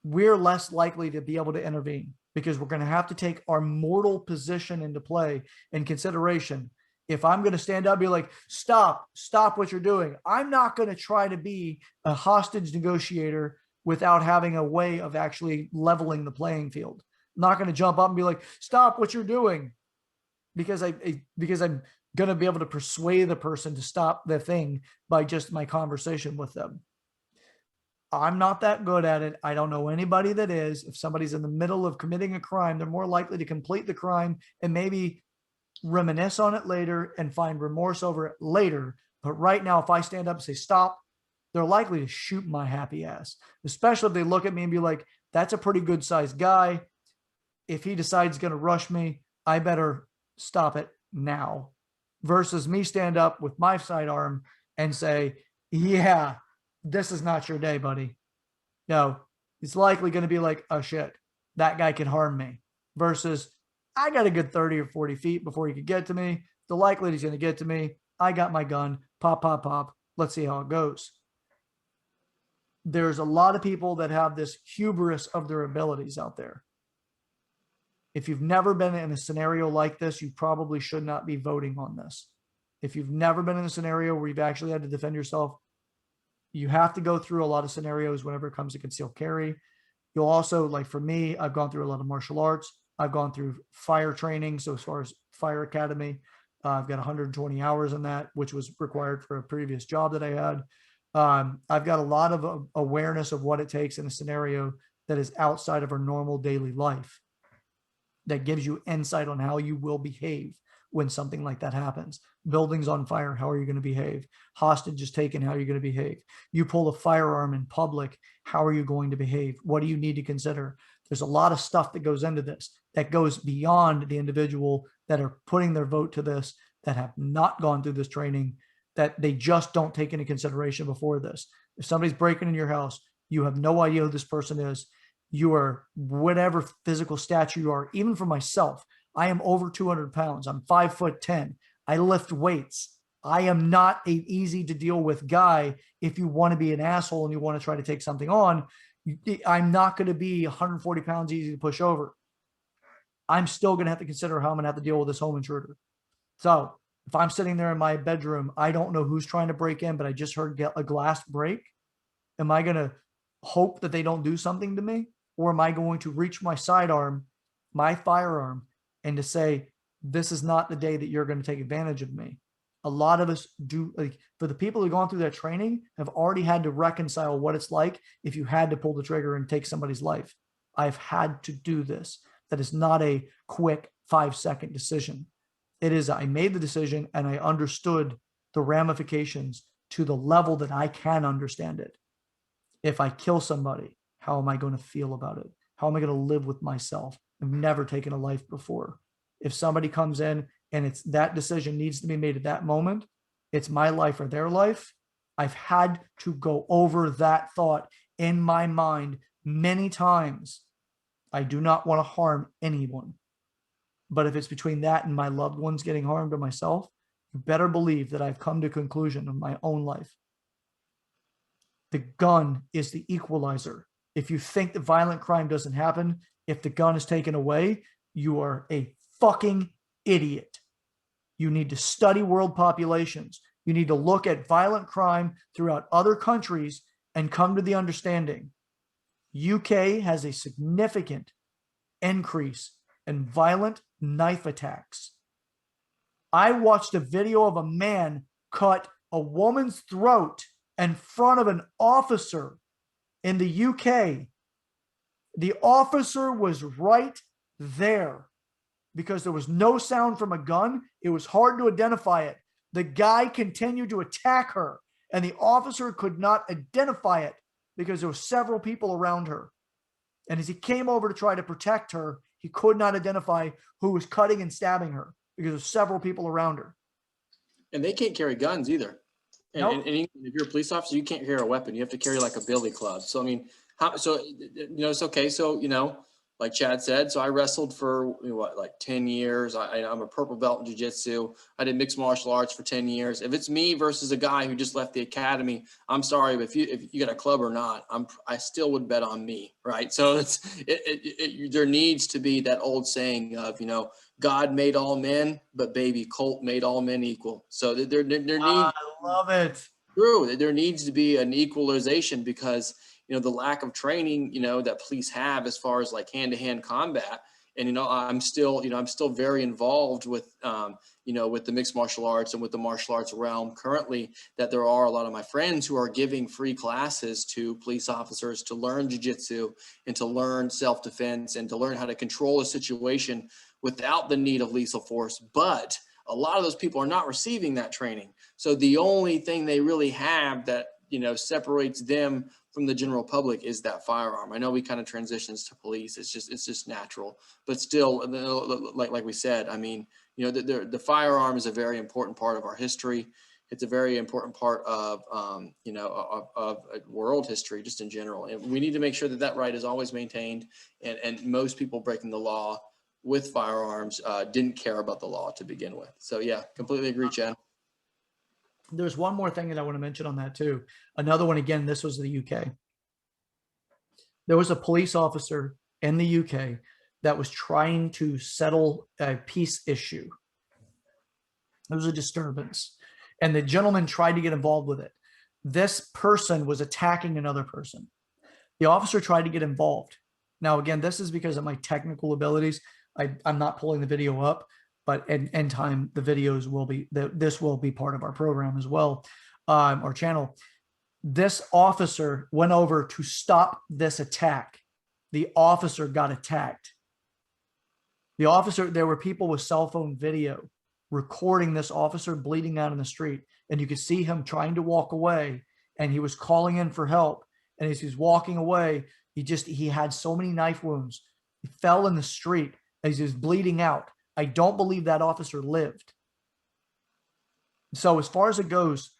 We're less likely to be able to intervene because we're going to have to take our mortal position into play and consideration. If I'm going to stand up and be like, stop what you're doing. I'm not going to try to be a hostage negotiator without having a way of actually leveling the playing field. I'm not going to jump up and be like, stop what you're doing, because I'm going to be able to persuade the person to stop the thing by just my conversation with them. I'm not that good at it. I don't know anybody that is. If somebody's in the middle of committing a crime, they're more likely to complete the crime and maybe reminisce on it later and find remorse over it later. But right now, if I stand up and say, stop, they're likely to shoot my happy ass, especially if they look at me and be like, that's a pretty good sized guy. If he decides he's going to rush me, I better stop it now, versus me stand up with my sidearm and say, yeah, this is not your day, buddy. No, it's likely going to be like, oh shit, that guy can harm me, versus I got a good 30 or 40 feet before he could get to me. The likelihood he's going to get to me. I got my gun, pop, pop, pop. Let's see how it goes. There's a lot of people that have this hubris of their abilities out there. If you've never been in a scenario like this, you probably should not be voting on this. If you've never been in a scenario where you've actually had to defend yourself, you have to go through a lot of scenarios whenever it comes to concealed carry. You'll also, like for me, I've gone through a lot of martial arts. I've gone through fire training. So as far as fire academy, I've got 120 hours in that, which was required for a previous job that I had. I've got a lot of awareness of what it takes in a scenario that is outside of our normal daily life, that gives you insight on how you will behave when something like that happens. Buildings on fire, how are you going to behave? Hostages taken, how are you going to behave? You pull a firearm in public, how are you going to behave? What do you need to consider? There's a lot of stuff that goes into this that goes beyond the individual that are putting their vote to this, that have not gone through this training, that they just don't take into consideration before this. If somebody's breaking in your house, you have no idea who this person is. You are whatever physical stature you are. Even for myself, I am over 200 pounds. I'm 5'10". I lift weights. I am not an easy to deal with guy. If you want to be an asshole and you want to try to take something on, I'm not going to be 140 pounds easy to push over. I'm still going to have to consider how I'm going to have to deal with this home intruder. So If I'm sitting there in my bedroom, I don't know who's trying to break in, but I just heard a glass break. Am I going to hope that they don't do something to me? Or am I going to reach my sidearm, my firearm, and to say, this is not the day that you're going to take advantage of me? A lot of us do, like, for the people who've gone through that training, have already had to reconcile what it's like if you had to pull the trigger and take somebody's life. I've had to do this. That is not a quick 5-second decision. It is, I made the decision and I understood the ramifications to the level that I can understand it. If I kill somebody, how am I going to feel about it? How am I going to live with myself? I've never taken a life before. If somebody comes in and it's that decision needs to be made at that moment, it's my life or their life. I've had to go over that thought in my mind many times. I do not want to harm anyone. But if it's between that and my loved ones getting harmed or myself, you better believe that I've come to a conclusion of my own life. The gun is the equalizer. If you think that violent crime doesn't happen, if the gun is taken away, you are a fucking idiot. You need to study world populations. You need to look at violent crime throughout other countries and come to the understanding. UK has a significant increase in violent knife attacks. I watched a video of a man cut a woman's throat in front of an officer in the UK. The officer was right there because there was no sound from a gun. It was hard to identify it. The guy continued to attack her, and the officer could not identify it because there were several people around her. And as he came over to try to protect her, he could not identify who was cutting and stabbing her because there's several people around her. And they can't carry guns either. And, Nope. and if you're a police officer, you can't carry a weapon. You have to carry like a billy club. So, I mean, it's okay. So, like Chad said, so I wrestled for like 10 years. I'm a purple belt in jiu-jitsu. I did mixed martial arts for 10 years. If it's me versus a guy who just left the academy, I'm sorry, but if you got a club or not, I still would bet on me, right? So there needs to be that old saying of, God made all men, but baby, Colt made all men equal. So there needs, I love it. true, there needs to be an equalization because the lack of training that police have as far as like hand-to-hand combat. And I'm still very involved with with the mixed martial arts and with the martial arts realm currently, that there are a lot of my friends who are giving free classes to police officers to learn jiu-jitsu and to learn self-defense and to learn how to control a situation without the need of lethal force. But a lot of those people are not receiving that training. So the only thing they really have that separates them from the general public is that firearm. I know we kind of transitions to police. It's just natural, but still, like we said, I mean, the firearm is a very important part of our history. It's a very important part of, of world history, just in general. And we need to make sure that right is always maintained. And most people breaking the law with firearms didn't care about the law to begin with. So yeah, completely agree, Chad. There's one more thing that I want to mention on that too. Another one, again, this was the UK. There was a police officer in the UK that was trying to settle a peace issue. There was a disturbance, and the gentleman tried to get involved with it. This person was attacking another person. The officer tried to get involved. Now, again, this is because of my technical abilities. I'm not pulling the video up, but in time, the videos will be, this will be part of our program as well, our channel. This officer went over to stop this attack. The officer got attacked. The officer, there were people with cell phone video recording this officer bleeding out in the street. And you could see him trying to walk away, and he was calling in for help. And as he's walking away, he had so many knife wounds. He fell in the street as he was bleeding out. I don't believe that officer lived. So as far as it goes,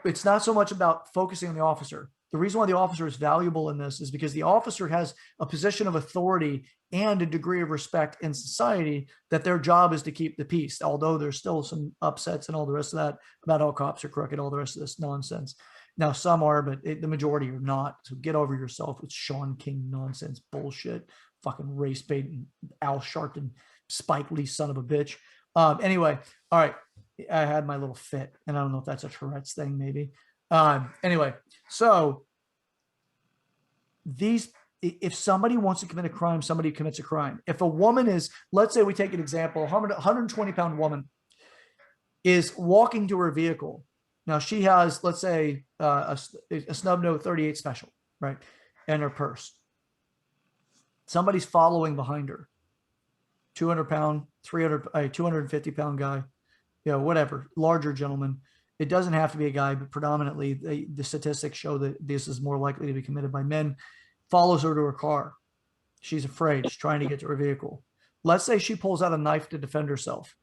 it's not so much about focusing on the officer. The reason why the officer is valuable in this is because the officer has a position of authority and a degree of respect in society, that their job is to keep the peace. Although there's still some upsets and all the rest of that about all cops are crooked, all the rest of this nonsense. Now, some are, but the majority are not. So get over yourself with Sean King nonsense bullshit, fucking race bait, and Al Sharpton, Spike Lee, son of a bitch. Anyway, all right. I had my little fit, and I don't know if that's a Tourette's thing, maybe. Anyway, so if somebody wants to commit a crime, somebody commits a crime. If a woman is, let's say we take an example, 120-pound woman is walking to her vehicle. Now she has, let's say, a snub note 38 special, right, in her purse. Somebody's following behind her. 200-pound, 250-pound guy, whatever, larger gentleman. It doesn't have to be a guy, but predominantly the statistics show that this is more likely to be committed by men. Follows her to her car. She's afraid. She's trying to get to her vehicle. Let's say she pulls out a knife to defend herself.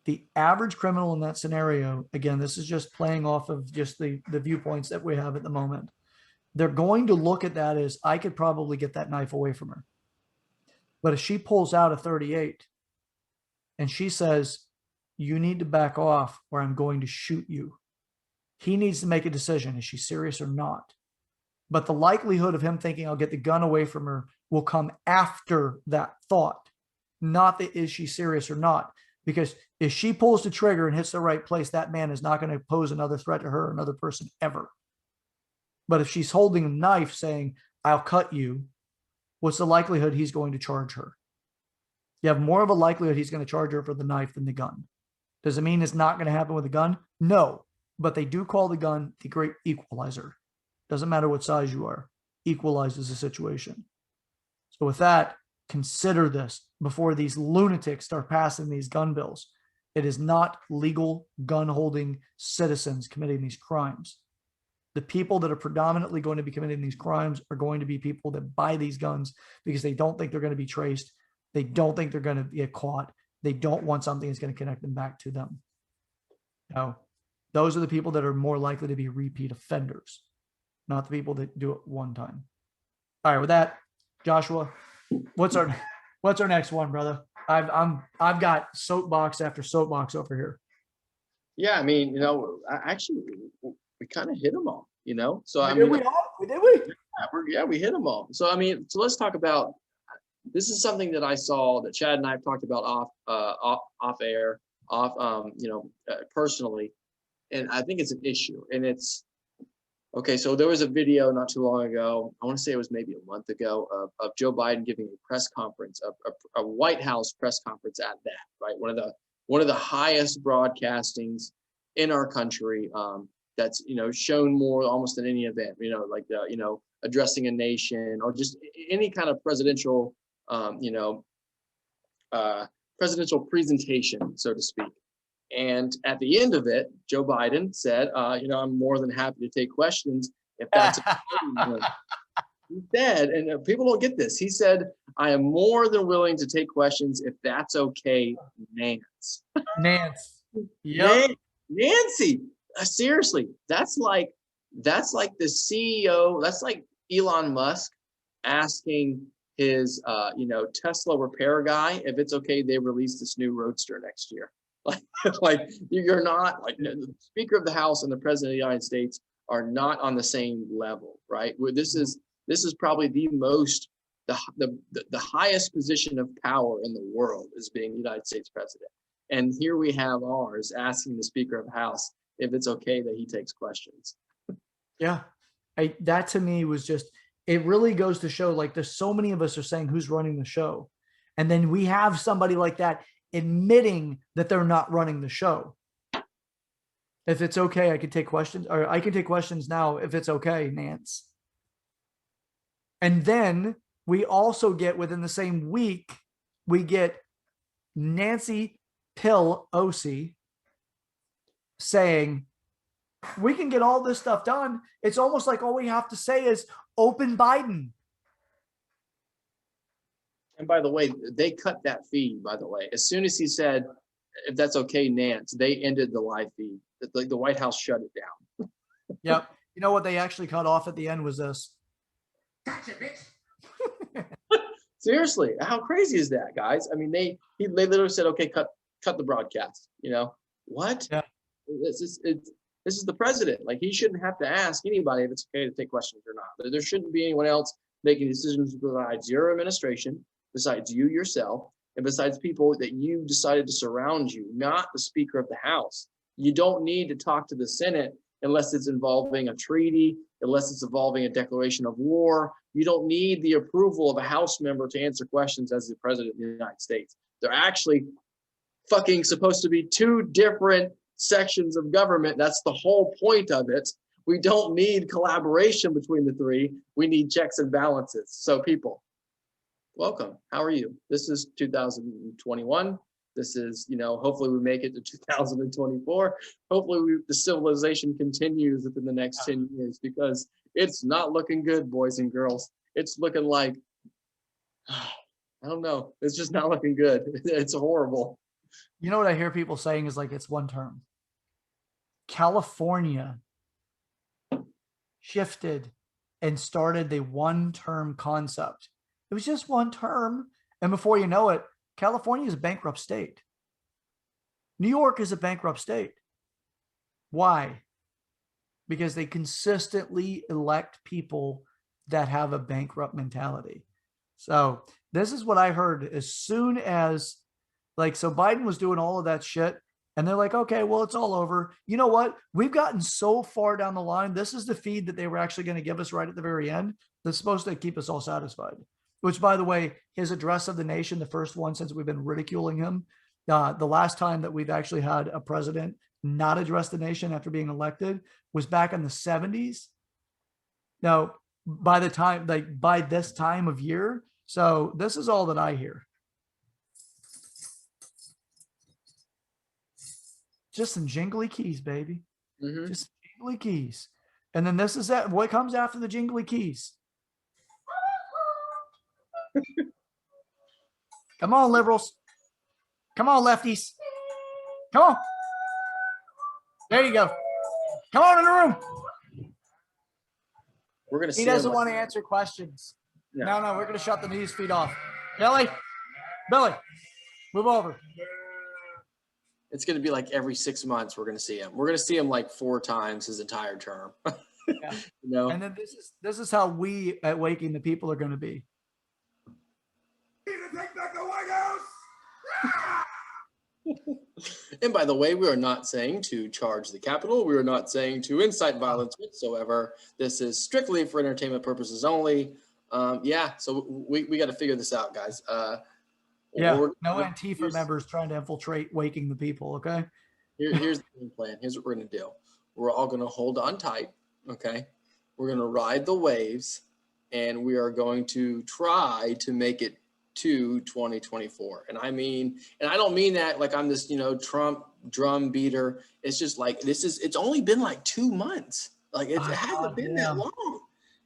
The average criminal in that scenario, again, this is just playing off of just the viewpoints that we have at the moment. They're going to look at that as, I could probably get that knife away from her. But if she pulls out a 38 and she says, you need to back off or I'm going to shoot you, he needs to make a decision. Is she serious or not? But the likelihood of him thinking I'll get the gun away from her will come after that thought, not that is she serious or not. Because if she pulls the trigger and hits the right place, that man is not going to pose another threat to her or another person ever. But if she's holding a knife saying, I'll cut you, what's the likelihood he's going to charge her? You have more of a likelihood he's going to charge her for the knife than the gun. Does it mean it's not going to happen with a gun? No, but they do call the gun the great equalizer. Doesn't matter what size you are, equalizes the situation. So with that, consider this before these lunatics start passing these gun bills. It is not legal gun-holding citizens committing these crimes. The people that are predominantly going to be committing these crimes are going to be people that buy these guns because they don't think they're going to be traced. They don't think they're going to get caught. They don't want something that's going to connect them back to them. Now, those are the people that are more likely to be repeat offenders, not the people that do it one time. All right, with that, Joshua, what's our next one, brother? I've got soapbox after soapbox over here. Yeah, I mean, actually, we kind of hit them all, So I Did mean, we hit them all. So I mean, so let's talk about. This is something that I saw that Chad and I have talked about off air, personally, and I think it's an issue. And it's okay. So there was a video not too long ago. I want to say it was maybe a month ago of Joe Biden giving a press conference, a White House press conference at that, right? One of the highest broadcastings in our country. That's shown more almost than any event. Addressing a nation or just any kind of presidential. Presidential presentation, so to speak. And at the end of it, Joe Biden said, I'm more than happy to take questions if that's he said, and people don't get this. He said, I am more than willing to take questions if that's okay, Nance. Yep. Nancy. Seriously, that's like the CEO, that's like Elon Musk asking his Tesla repair guy if it's okay they release this new roadster next year. Like you're not the Speaker of the House and the President of the United States are not on the same level, right? This is probably the highest position of power in the world is being the United States president. And here we have ours asking the Speaker of the House if it's okay that he takes questions. Yeah. That to me was just, it really goes to show, like, there's so many of us are saying who's running the show. And then we have somebody like that admitting that they're not running the show. If it's okay, I could take questions, or I can take questions now if it's okay, Nance. And then we also get, within the same week, we get Nancy Pelosi saying, we can get all this stuff done. It's almost like all we have to say is open Biden. And by the way, they cut that feed, by the way. As soon as he said, if that's okay, Nance, they ended the live feed. The White House shut it down. Yep. You know what they actually cut off at the end was this. Gotcha, bitch. Seriously, how crazy is that, guys? I mean, they literally said, okay, cut the broadcast. What? Yeah. This is the president. Like, he shouldn't have to ask anybody if it's okay to take questions or not. There shouldn't be anyone else making decisions besides your administration, besides you yourself. and besides people that you decided to surround you, not the Speaker of the House. You don't need to talk to the Senate unless it's involving a treaty, unless it's involving a declaration of war. You don't need the approval of a House member to answer questions as the President of the United States. They're actually fucking supposed to be two different sections of government. That's the whole point of it. We don't need collaboration between the three. We need checks and balances. So people, welcome. How are you? This is 2021. This is, hopefully we make it to 2024. Hopefully the civilization continues within the next 10 years, because it's not looking good, boys and girls. It's looking like, I don't know. It's just not looking good. It's horrible. You know what I hear people saying is like, it's one term. California shifted and started the one-term concept. It was just one term. And before you know it, California is a bankrupt state. New York is a bankrupt state. Why? Because they consistently elect people that have a bankrupt mentality. So this is what I heard as soon as, so Biden was doing all of that shit. And they're like, okay, well, it's all over. You know what? We've gotten so far down the line. This is the feed that they were actually going to give us right at the very end. That's supposed to keep us all satisfied. Which, by the way, his address of the nation, the first one since we've been ridiculing him, the last time that we've actually had a president not address the nation after being elected was back in the 70s. Now, by this time of year. So this is all that I hear. Just some jingly keys, baby. Mm-hmm. Just jingly keys. And then this is that. What comes after the jingly keys? Come on, liberals. Come on, lefties. Come on. There you go. Come on in the room. We're gonna. He doesn't want to answer questions. No, we're gonna shut the news feed off. Billy, move over. It's going to be like every 6 months we're going to see him. We're going to see him like 4 times his entire term. Yeah. And then this is how we at Waking the People are going to be. Need to take back the White House. And by the way, we are not saying to charge the Capitol. We are not saying to incite violence whatsoever. This is strictly for entertainment purposes only. So we got to figure this out, guys. No Antifa members trying to infiltrate Waking the People, okay? Here's the game plan. Here's what we're going to do. We're all going to hold on tight, okay? We're going to ride the waves, and we are going to try to make it to 2024. And I don't mean that like I'm this, Trump drum beater. It's just like, it's only been like 2 months. Like it hasn't been that long.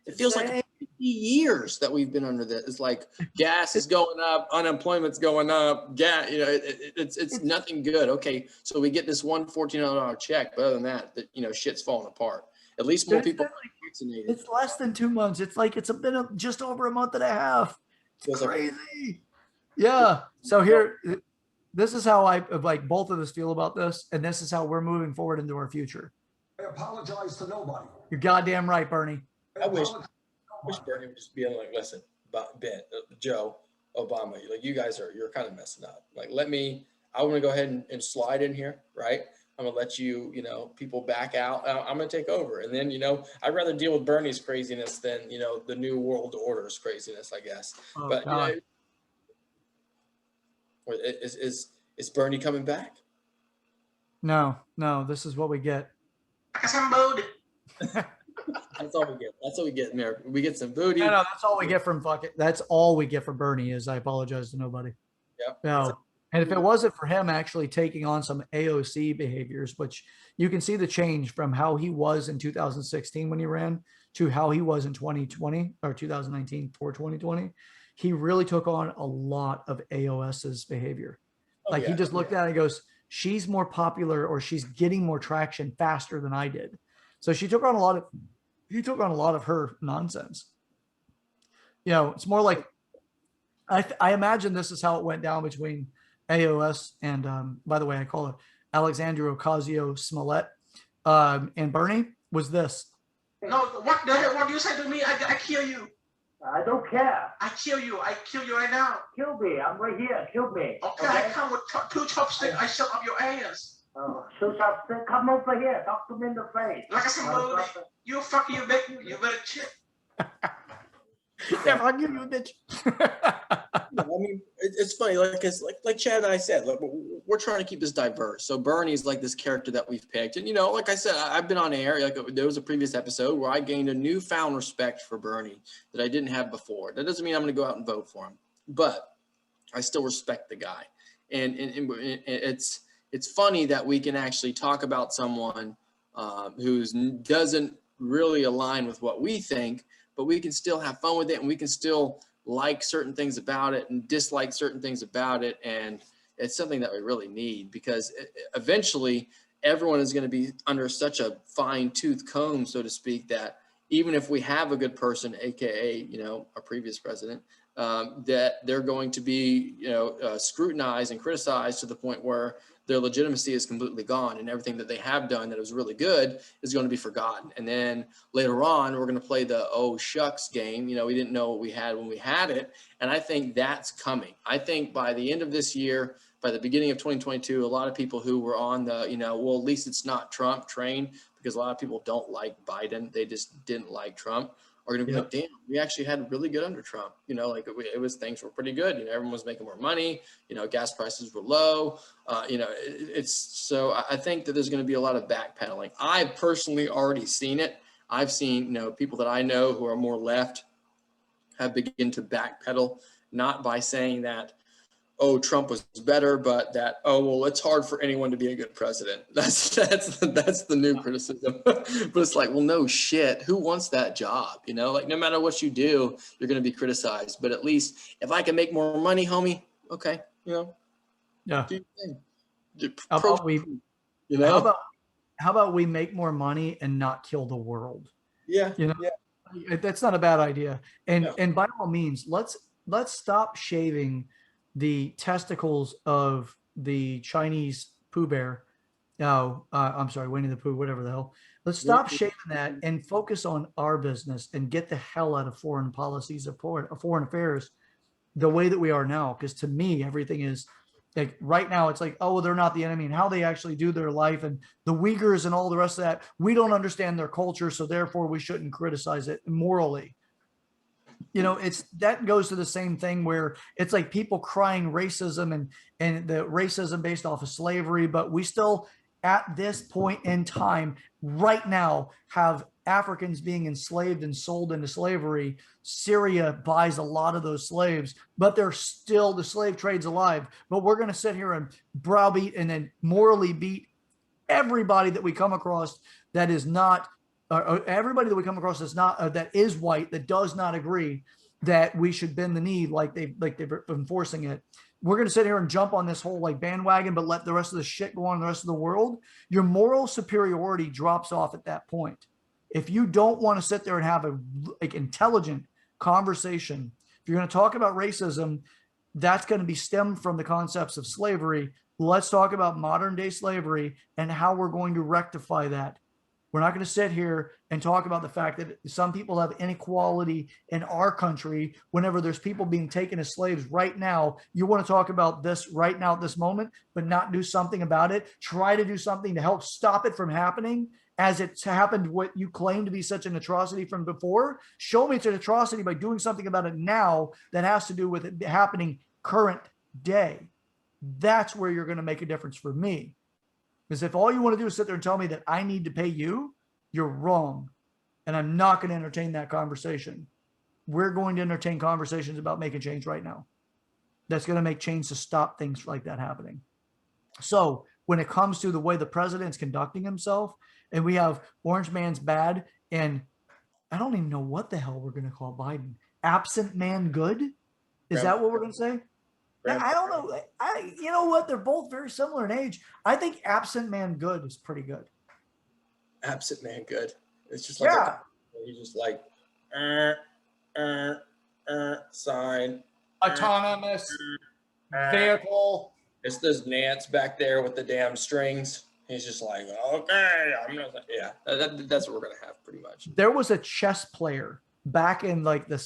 It feels like 50 years that we've been under this. It's like gas is going up, unemployment's going up. It's nothing good. Okay, so we get this one $1,400 check, but other than that, shit's falling apart. At least more people are vaccinated. It's less than 2 months. It's like it's been just over a month and a half. It's crazy. Yeah. So here, this is how I like both of us feel about this, and this is how we're moving forward into our future. I apologize to nobody. You're goddamn right, Bernie. I wish Bernie would just be like, listen, Ben, Joe, Obama, like you're kind of messing up. Like, I want to go ahead and slide in here, right? I'm gonna let you, people back out. I'm gonna take over, and then, I'd rather deal with Bernie's craziness than, the new world order's craziness, I guess. Oh, but God. Is Bernie coming back? No, this is what we get. Some booty. That's all we get. That's what we get in there. We get some booty. No, that's all we get from that's all we get from Bernie is I apologize to nobody. Yep. No. And if it wasn't for him actually taking on some AOC behaviors, which you can see the change from how he was in 2016 when he ran to how he was in 2020 or 2019 for 2020, he really took on a lot of AOS's behavior. He just looked at it and goes, she's more popular or she's getting more traction faster than I did. So he took on a lot of her nonsense. It's more like, I imagine this is how it went down between AOS and, by the way, I call it Alexandria Ocasio-Smollett and Bernie was this. No, what the hell? What do you say to me? I kill you. I don't care. I kill you. I kill you right now. Kill me. I'm right here. Kill me. Okay, I come with two chopsticks. I shove up your ass. So come over here. Talk to me in the face. Like somebody, you fucking you make you better chip. Yeah, I'll give you a bitch. I mean, it's funny, like Chad and I said, like, we're trying to keep this diverse. So Bernie's like this character that we've picked, and like I said, I've been on air. Like there was a previous episode where I gained a newfound respect for Bernie that I didn't have before. That doesn't mean I'm going to go out and vote for him, but I still respect the guy. And it's funny that we can actually talk about someone who doesn't really align with what we think, but we can still have fun with it, and we can still like certain things about it and dislike certain things about it. And it's something that we really need, because eventually everyone is going to be under such a fine tooth comb, so to speak, that even if we have a good person, AKA, our previous president, that they're going to be, scrutinized and criticized to the point where their legitimacy is completely gone, and everything that they have done that was really good is going to be forgotten. And then later on, we're going to play the oh shucks game. We didn't know what we had when we had it. And I think that's coming. I think by the end of this year, by the beginning of 2022, a lot of people who were on the, well, at least it's not Trump train, because a lot of people don't like Biden. They just didn't like Trump. Are going to be like, damn, we actually had really good under Trump. Things were pretty good. Everyone was making more money. Gas prices were low. So I think that there's going to be a lot of backpedaling. I've personally already seen it. I've seen, people that I know who are more left have begun to backpedal, not by saying that, oh, Trump was better, but that, oh, well, it's hard for anyone to be a good president. That's the new criticism. But it's like, well, no shit. Who wants that job? Like no matter what you do, you're going to be criticized. But at least if I can make more money, homie, okay, Yeah. Do your thing. How about we make more money and not kill the world? Yeah. That's not a bad idea. And No. and by all means, let's stop shaving the testicles of the Chinese Pooh Bear. No, I'm sorry, Winnie the Pooh, whatever the hell. Let's stop shaving that and focus on our business and get the hell out of foreign policies of foreign affairs the way that we are now. Because to me, everything is like right now, it's like, oh, well, they're not the enemy, and how they actually do their life, and the Uyghurs and all the rest of that. We don't understand their culture, so therefore we shouldn't criticize it morally. It's that goes to the same thing where it's like people crying racism and the racism based off of slavery, but we still at this point in time right now have Africans being enslaved and sold into slavery. Syria buys a lot of those slaves, but they're still, the slave trade's alive. But we're going to sit here and browbeat and then morally beat everybody that we come across that is not everybody that we come across that's not that is white, that does not agree that we should bend the knee like they've been forcing it. We're going to sit here and jump on this whole like bandwagon, but let the rest of the shit go on in the rest of the world. Your moral superiority drops off at that point. If you don't want to sit there and have a intelligent conversation, if you're going to talk about racism, that's going to be stemmed from the concepts of slavery. Let's talk about modern day slavery and how we're going to rectify that. We're not going to sit here and talk about the fact that some people have inequality in our country whenever there's people being taken as slaves right now. You want to talk about this right now at this moment, but not do something about it. Try to do something to help stop it from happening as it's happened, what you claim to be such an atrocity from before. Show me it's an atrocity by doing something about it now that has to do with it happening current day. That's where you're going to make a difference for me. Because if all you want to do is sit there and tell me that I need to pay you, you're wrong. And I'm not going to entertain that conversation. We're going to entertain conversations about making change right now. That's going to make change to stop things like that happening. So when it comes to the way the president's conducting himself, and we have Orange Man's bad, and I don't even know what the hell we're going to call Biden. Absent man good? Is that what we're going to say? I don't know. You know what? They're both very similar in age. I think absent man good is pretty good. Absent man good. It's just like he's just like sign. Autonomous vehicle. It's this Nance back there with the damn strings. He's just like, okay, I'm gonna. Yeah, that's what we're gonna have pretty much. There was a chess player back in like the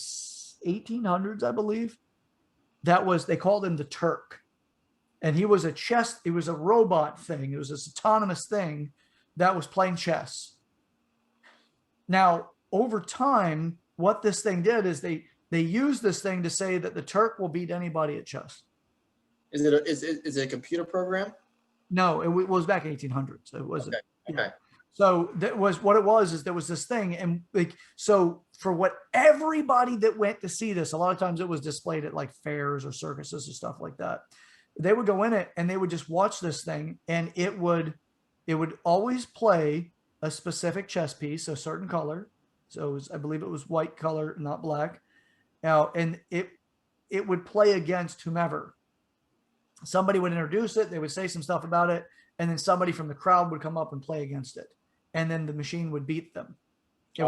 1800s, I believe. They called him the Turk. And he was a robot thing. It was this autonomous thing that was playing chess. Now, over time, what this thing did is they used this thing to say that the Turk will beat anybody at chess. Is it a computer program? No, it was back in 1800s. It wasn't. Okay. Yeah. So that was what it was, is there was this thing. And like, so for what everybody that went to see this, a lot of times it was displayed at like fairs or circuses or stuff like that. They would go in it and they would just watch this thing, and it would always play a specific chess piece, a certain color. So it was, I believe it was white color, not black. Now, and it would play against whomever. Somebody would introduce it, they would say some stuff about it, and then somebody from the crowd would come up and play against it, and then the machine would beat them. It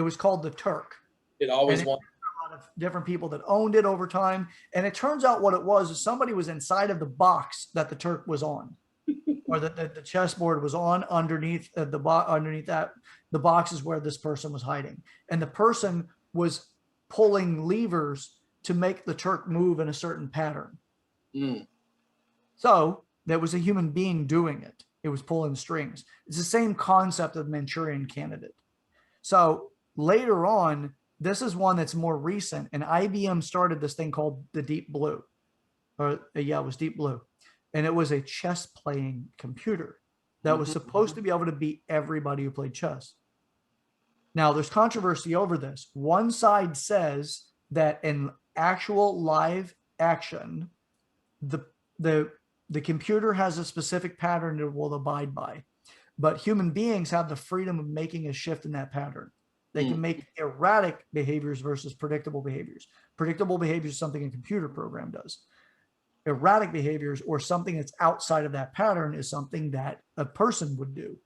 was called the Turk. It always won. A lot of different people that owned it over time, and it turns out what it was is somebody was inside of the box that the Turk was on, or that the chessboard was on. Underneath underneath that, the box is where this person was hiding, and the person was pulling levers to make the Turk move in a certain pattern. So there was a human being doing it. It was pulling strings. It's the same concept of Manchurian Candidate. So later on, this is one that's more recent, and IBM started this thing called the Deep Blue. It was Deep Blue. And it was a chess playing computer that was supposed to be able to beat everybody who played chess. Now, there's controversy over this. One side says that in actual live action, the computer has a specific pattern it will abide by, but human beings have the freedom of making a shift in that pattern. They can make erratic behaviors versus predictable behaviors. Predictable behaviors is something a computer program does. Erratic behaviors, or something that's outside of that pattern, is something that a person would do.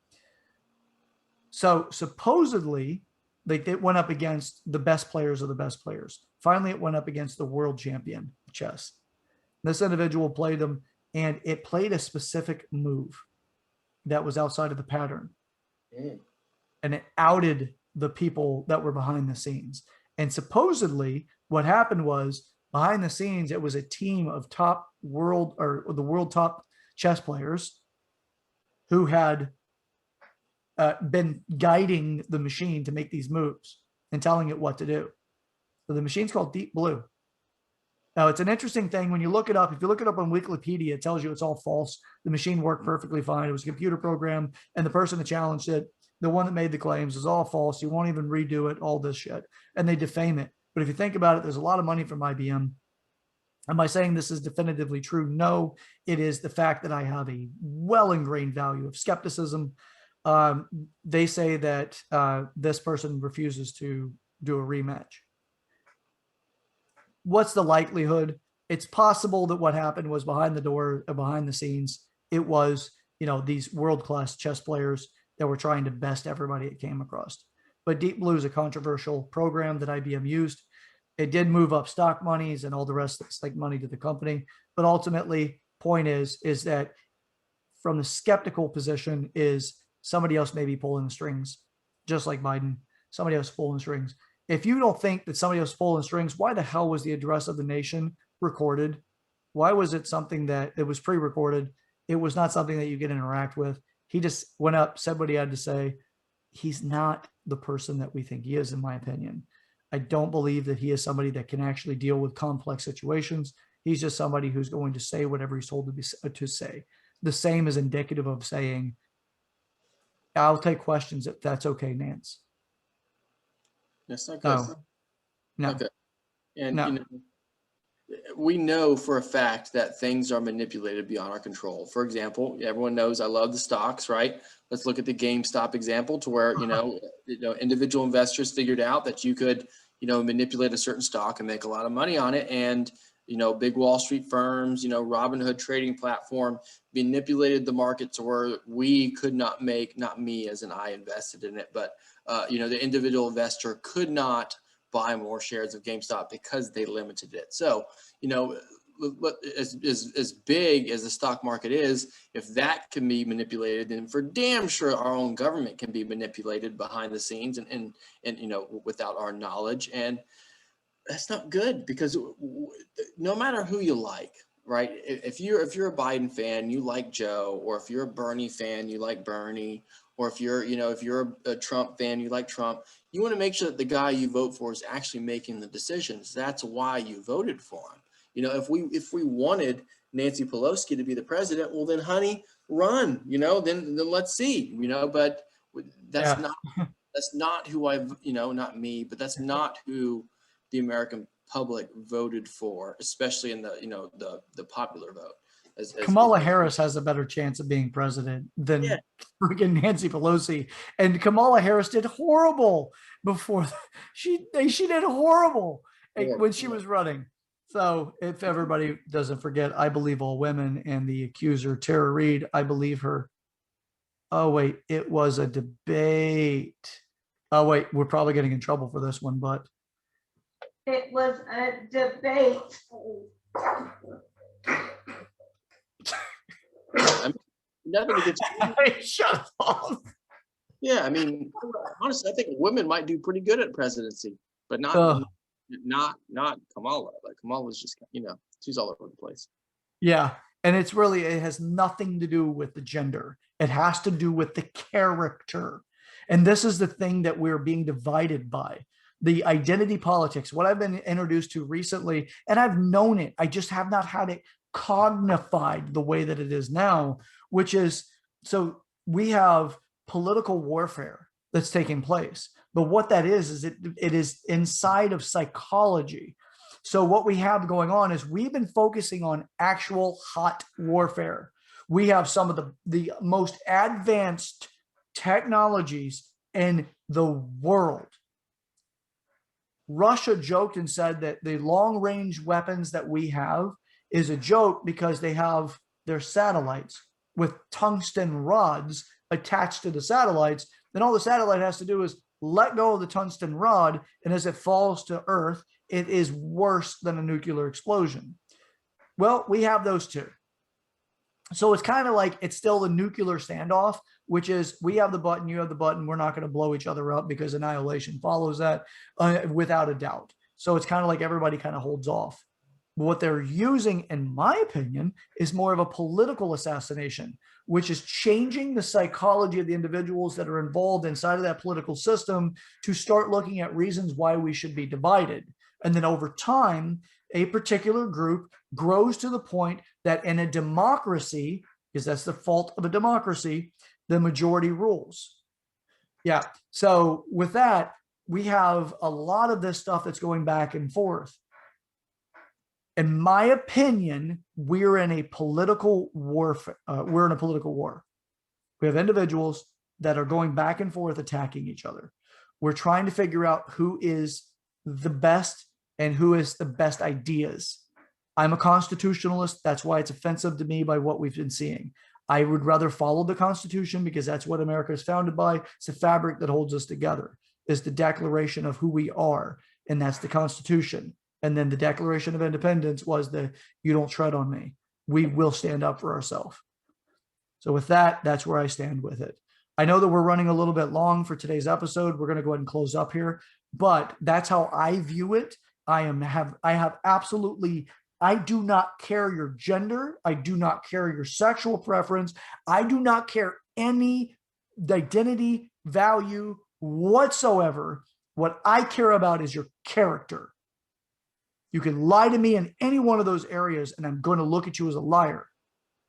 So supposedly, it went up against the best players of the best players. Finally, it went up against the world champion of chess. This individual played them, and it played a specific move that was outside of the pattern. And it outed the people that were behind the scenes. And supposedly what happened was, behind the scenes, it was a team of the world top chess players who had been guiding the machine to make these moves and telling it what to do. So the machine's called Deep Blue. Now, it's an interesting thing when you look it up. If you look it up on Wikipedia, it tells you it's all false. The machine worked perfectly fine. It was a computer program, and the person that challenged it, the one that made the claims, is all false. You won't even redo it, all this shit. And they defame it. But if you think about it, there's a lot of money from IBM. Am I saying this is definitively true? No, it is the fact that I have a well-ingrained value of skepticism. They say that this person refuses to do a rematch. What's the likelihood? It's possible that what happened was behind the door, behind the scenes, it was, these world-class chess players that were trying to best everybody it came across. But Deep Blue is a controversial program that IBM used. It did move up stock monies and all the rest that's like money to the company. But ultimately, point is that from the skeptical position is somebody else may be pulling the strings, just like Biden. Somebody else pulling the strings. If you don't think that somebody else pulling strings, why the hell was the address of the nation recorded? Why was it something that it was pre-recorded? It was not something that you could interact with. He just went up, said what he had to say. He's not the person that we think he is, in my opinion. I don't believe that he is somebody that can actually deal with complex situations. He's just somebody who's going to say whatever he's told to say. The same is indicative of saying, I'll take questions if that's okay, Nance. That's not good. No. Okay. And No. We know for a fact that things are manipulated beyond our control. For example, everyone knows I love the stocks, right? Let's look at the GameStop example, to where individual investors figured out that you could manipulate a certain stock and make a lot of money on it. And big Wall Street firms, Robinhood trading platform manipulated the market to where we could not make, not me as an I invested in it, but the individual investor could not buy more shares of GameStop because they limited it. So, as big as the stock market is, if that can be manipulated, then for damn sure our own government can be manipulated behind the scenes and without our knowledge. And that's not good because no matter who you like, right? If you're a Biden fan, you like Joe, or if you're a Bernie fan, you like Bernie, or if you're, if you're a Trump fan, you like Trump. You want to make sure that the guy you vote for is actually making the decisions. That's why you voted for him. If we wanted Nancy Pelosi to be the president, well then, honey, run. Then let's see. But that's Yeah. not who not me, but that's not who the American public voted for, especially in the popular vote. Kamala Harris has a better chance of being president than Yeah. freaking Nancy Pelosi. And Kamala Harris did horrible before she did horrible when she was running. So if everybody doesn't forget, I believe all women, and the accuser, Tara Reid, I believe her. Oh, wait, it was a debate. Oh, wait, we're probably getting in trouble for this one, but It was a debate. Nothing against shut up. Yeah, I mean, honestly, I think women might do pretty good at presidency, but not Kamala. Like Kamala's just, she's all over the place. Yeah. And it has nothing to do with the gender. It has to do with the character. And this is the thing that we're being divided by. The identity politics, what I've been introduced to recently, and I've known it. I just have not had it cognified the way that it is now, which is, so we have political warfare that's taking place. But what that is it is inside of psychology. So what we have going on is we've been focusing on actual hot warfare. We have some of the most advanced technologies in the world. Russia joked and said that the long-range weapons that we have is a joke because they have their satellites with tungsten rods attached to the satellites. Then all the satellite has to do is let go of the tungsten rod, and as it falls to Earth, it is worse than a nuclear explosion. Well, we have those too. So it's kind of like it's still a nuclear standoff, which is we have the button, you have the button. We're not going to blow each other up because annihilation follows that without a doubt. So it's kind of like everybody kind of holds off. But what they're using, in my opinion, is more of a political assassination, which is changing the psychology of the individuals that are involved inside of that political system to start looking at reasons why we should be divided. And then over time, a particular group grows to the point that in a democracy, because that's the fault of a democracy, the majority rules. Yeah. So with that, we have a lot of this stuff that's going back and forth. In my opinion, we're in a political warfare. We're in a political war. We have individuals that are going back and forth attacking each other. We're trying to figure out who is the best and who is the best ideas. I'm a constitutionalist. That's why it's offensive to me by what we've been seeing. I would rather follow the Constitution because that's what America is founded by. It's the fabric that holds us together, is the declaration of who we are, and that's the Constitution. And then the Declaration of Independence was you don't tread on me. We will stand up for ourselves. So with that, that's where I stand with it. I know that we're running a little bit long for today's episode. We're going to go ahead and close up here, but that's how I view it. I do not care your gender. I do not care your sexual preference. I do not care any identity, value whatsoever. What I care about is your character. You can lie to me in any one of those areas, and I'm going to look at you as a liar.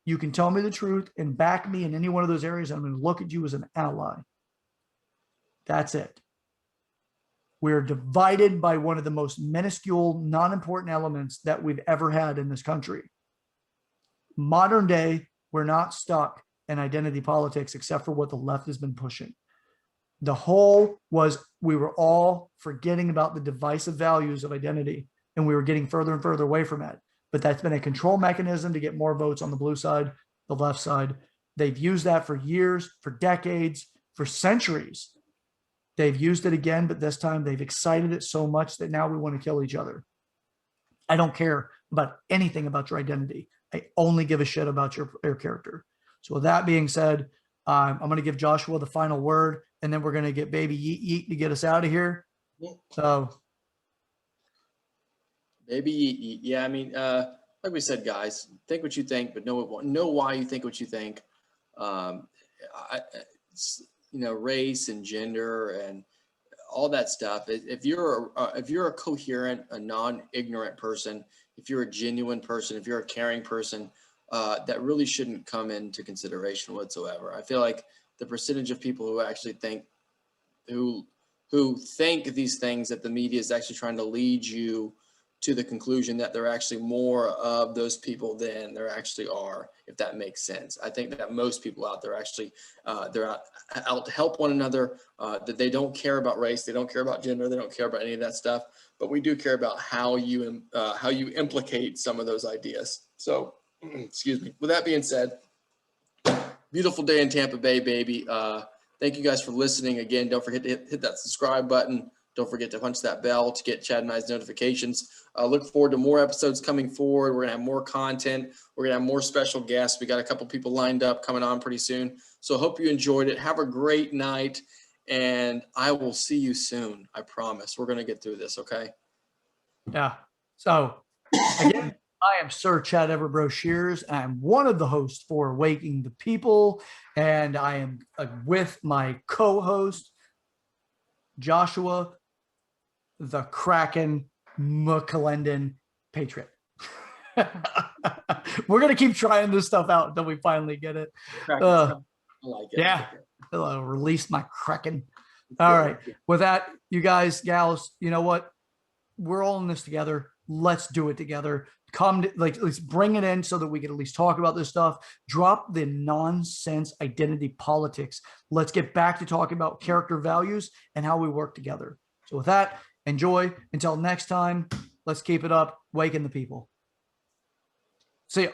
You can tell me the truth and back me in any one of those areas, and I'm going to look at you as an ally. That's it. We're divided by one of the most minuscule, non-important elements that we've ever had in this country. Modern day, we're not stuck in identity politics except for what the left has been pushing. The whole was we were all forgetting about the divisive values of identity, and we were getting further and further away from it. But that's been a control mechanism to get more votes on the blue side, the left side. They've used that for years, for decades, for centuries. They've used it again, but this time they've excited it so much that now we want to kill each other. I don't care about anything about your identity. I only give a shit about your character. So with that being said, I'm going to give Joshua the final word, and then we're going to get baby Yeet Yeet to get us out of here. So Maybe, yeah. I mean, like we said, guys, think what you think, but know why you think what you think. Race and gender and all that stuff. If you're a coherent, a non-ignorant person, if you're a genuine person, if you're a caring person, that really shouldn't come into consideration whatsoever. I feel like the percentage of people who actually think these things, that the media is actually trying to lead you to the conclusion that there are actually more of those people than there actually are, if that makes sense. I think that most people out there actually, they're out to help one another, that they don't care about race, they don't care about gender, they don't care about any of that stuff, but we do care about how you implicate some of those ideas. So, excuse me. With that being said, beautiful day in Tampa Bay, baby. Thank you guys for listening. Again, don't forget to hit that subscribe button. Don't forget to punch that bell to get Chad and I's notifications. Look forward to more episodes coming forward. We're going to have more content. We're going to have more special guests. We got a couple people lined up coming on pretty soon. So hope you enjoyed it. Have a great night, and I will see you soon. I promise. We're going to get through this, okay? Yeah. So again, I am Sir Chad Everbro Shears. I'm one of the hosts for Waking the People, and I am with my co-host, Joshua, the Kraken McClendon Patriot. We're going to keep trying this stuff out until we finally get it. I like it. Yeah. I'll release my Kraken. All right. With that, you guys, gals, you know what? We're all in this together. Let's do it together. Let's bring it in so that we can at least talk about this stuff. Drop the nonsense identity politics. Let's get back to talking about character values and how we work together. So with that, enjoy. Until next time, let's keep it up. Waking the people. See ya.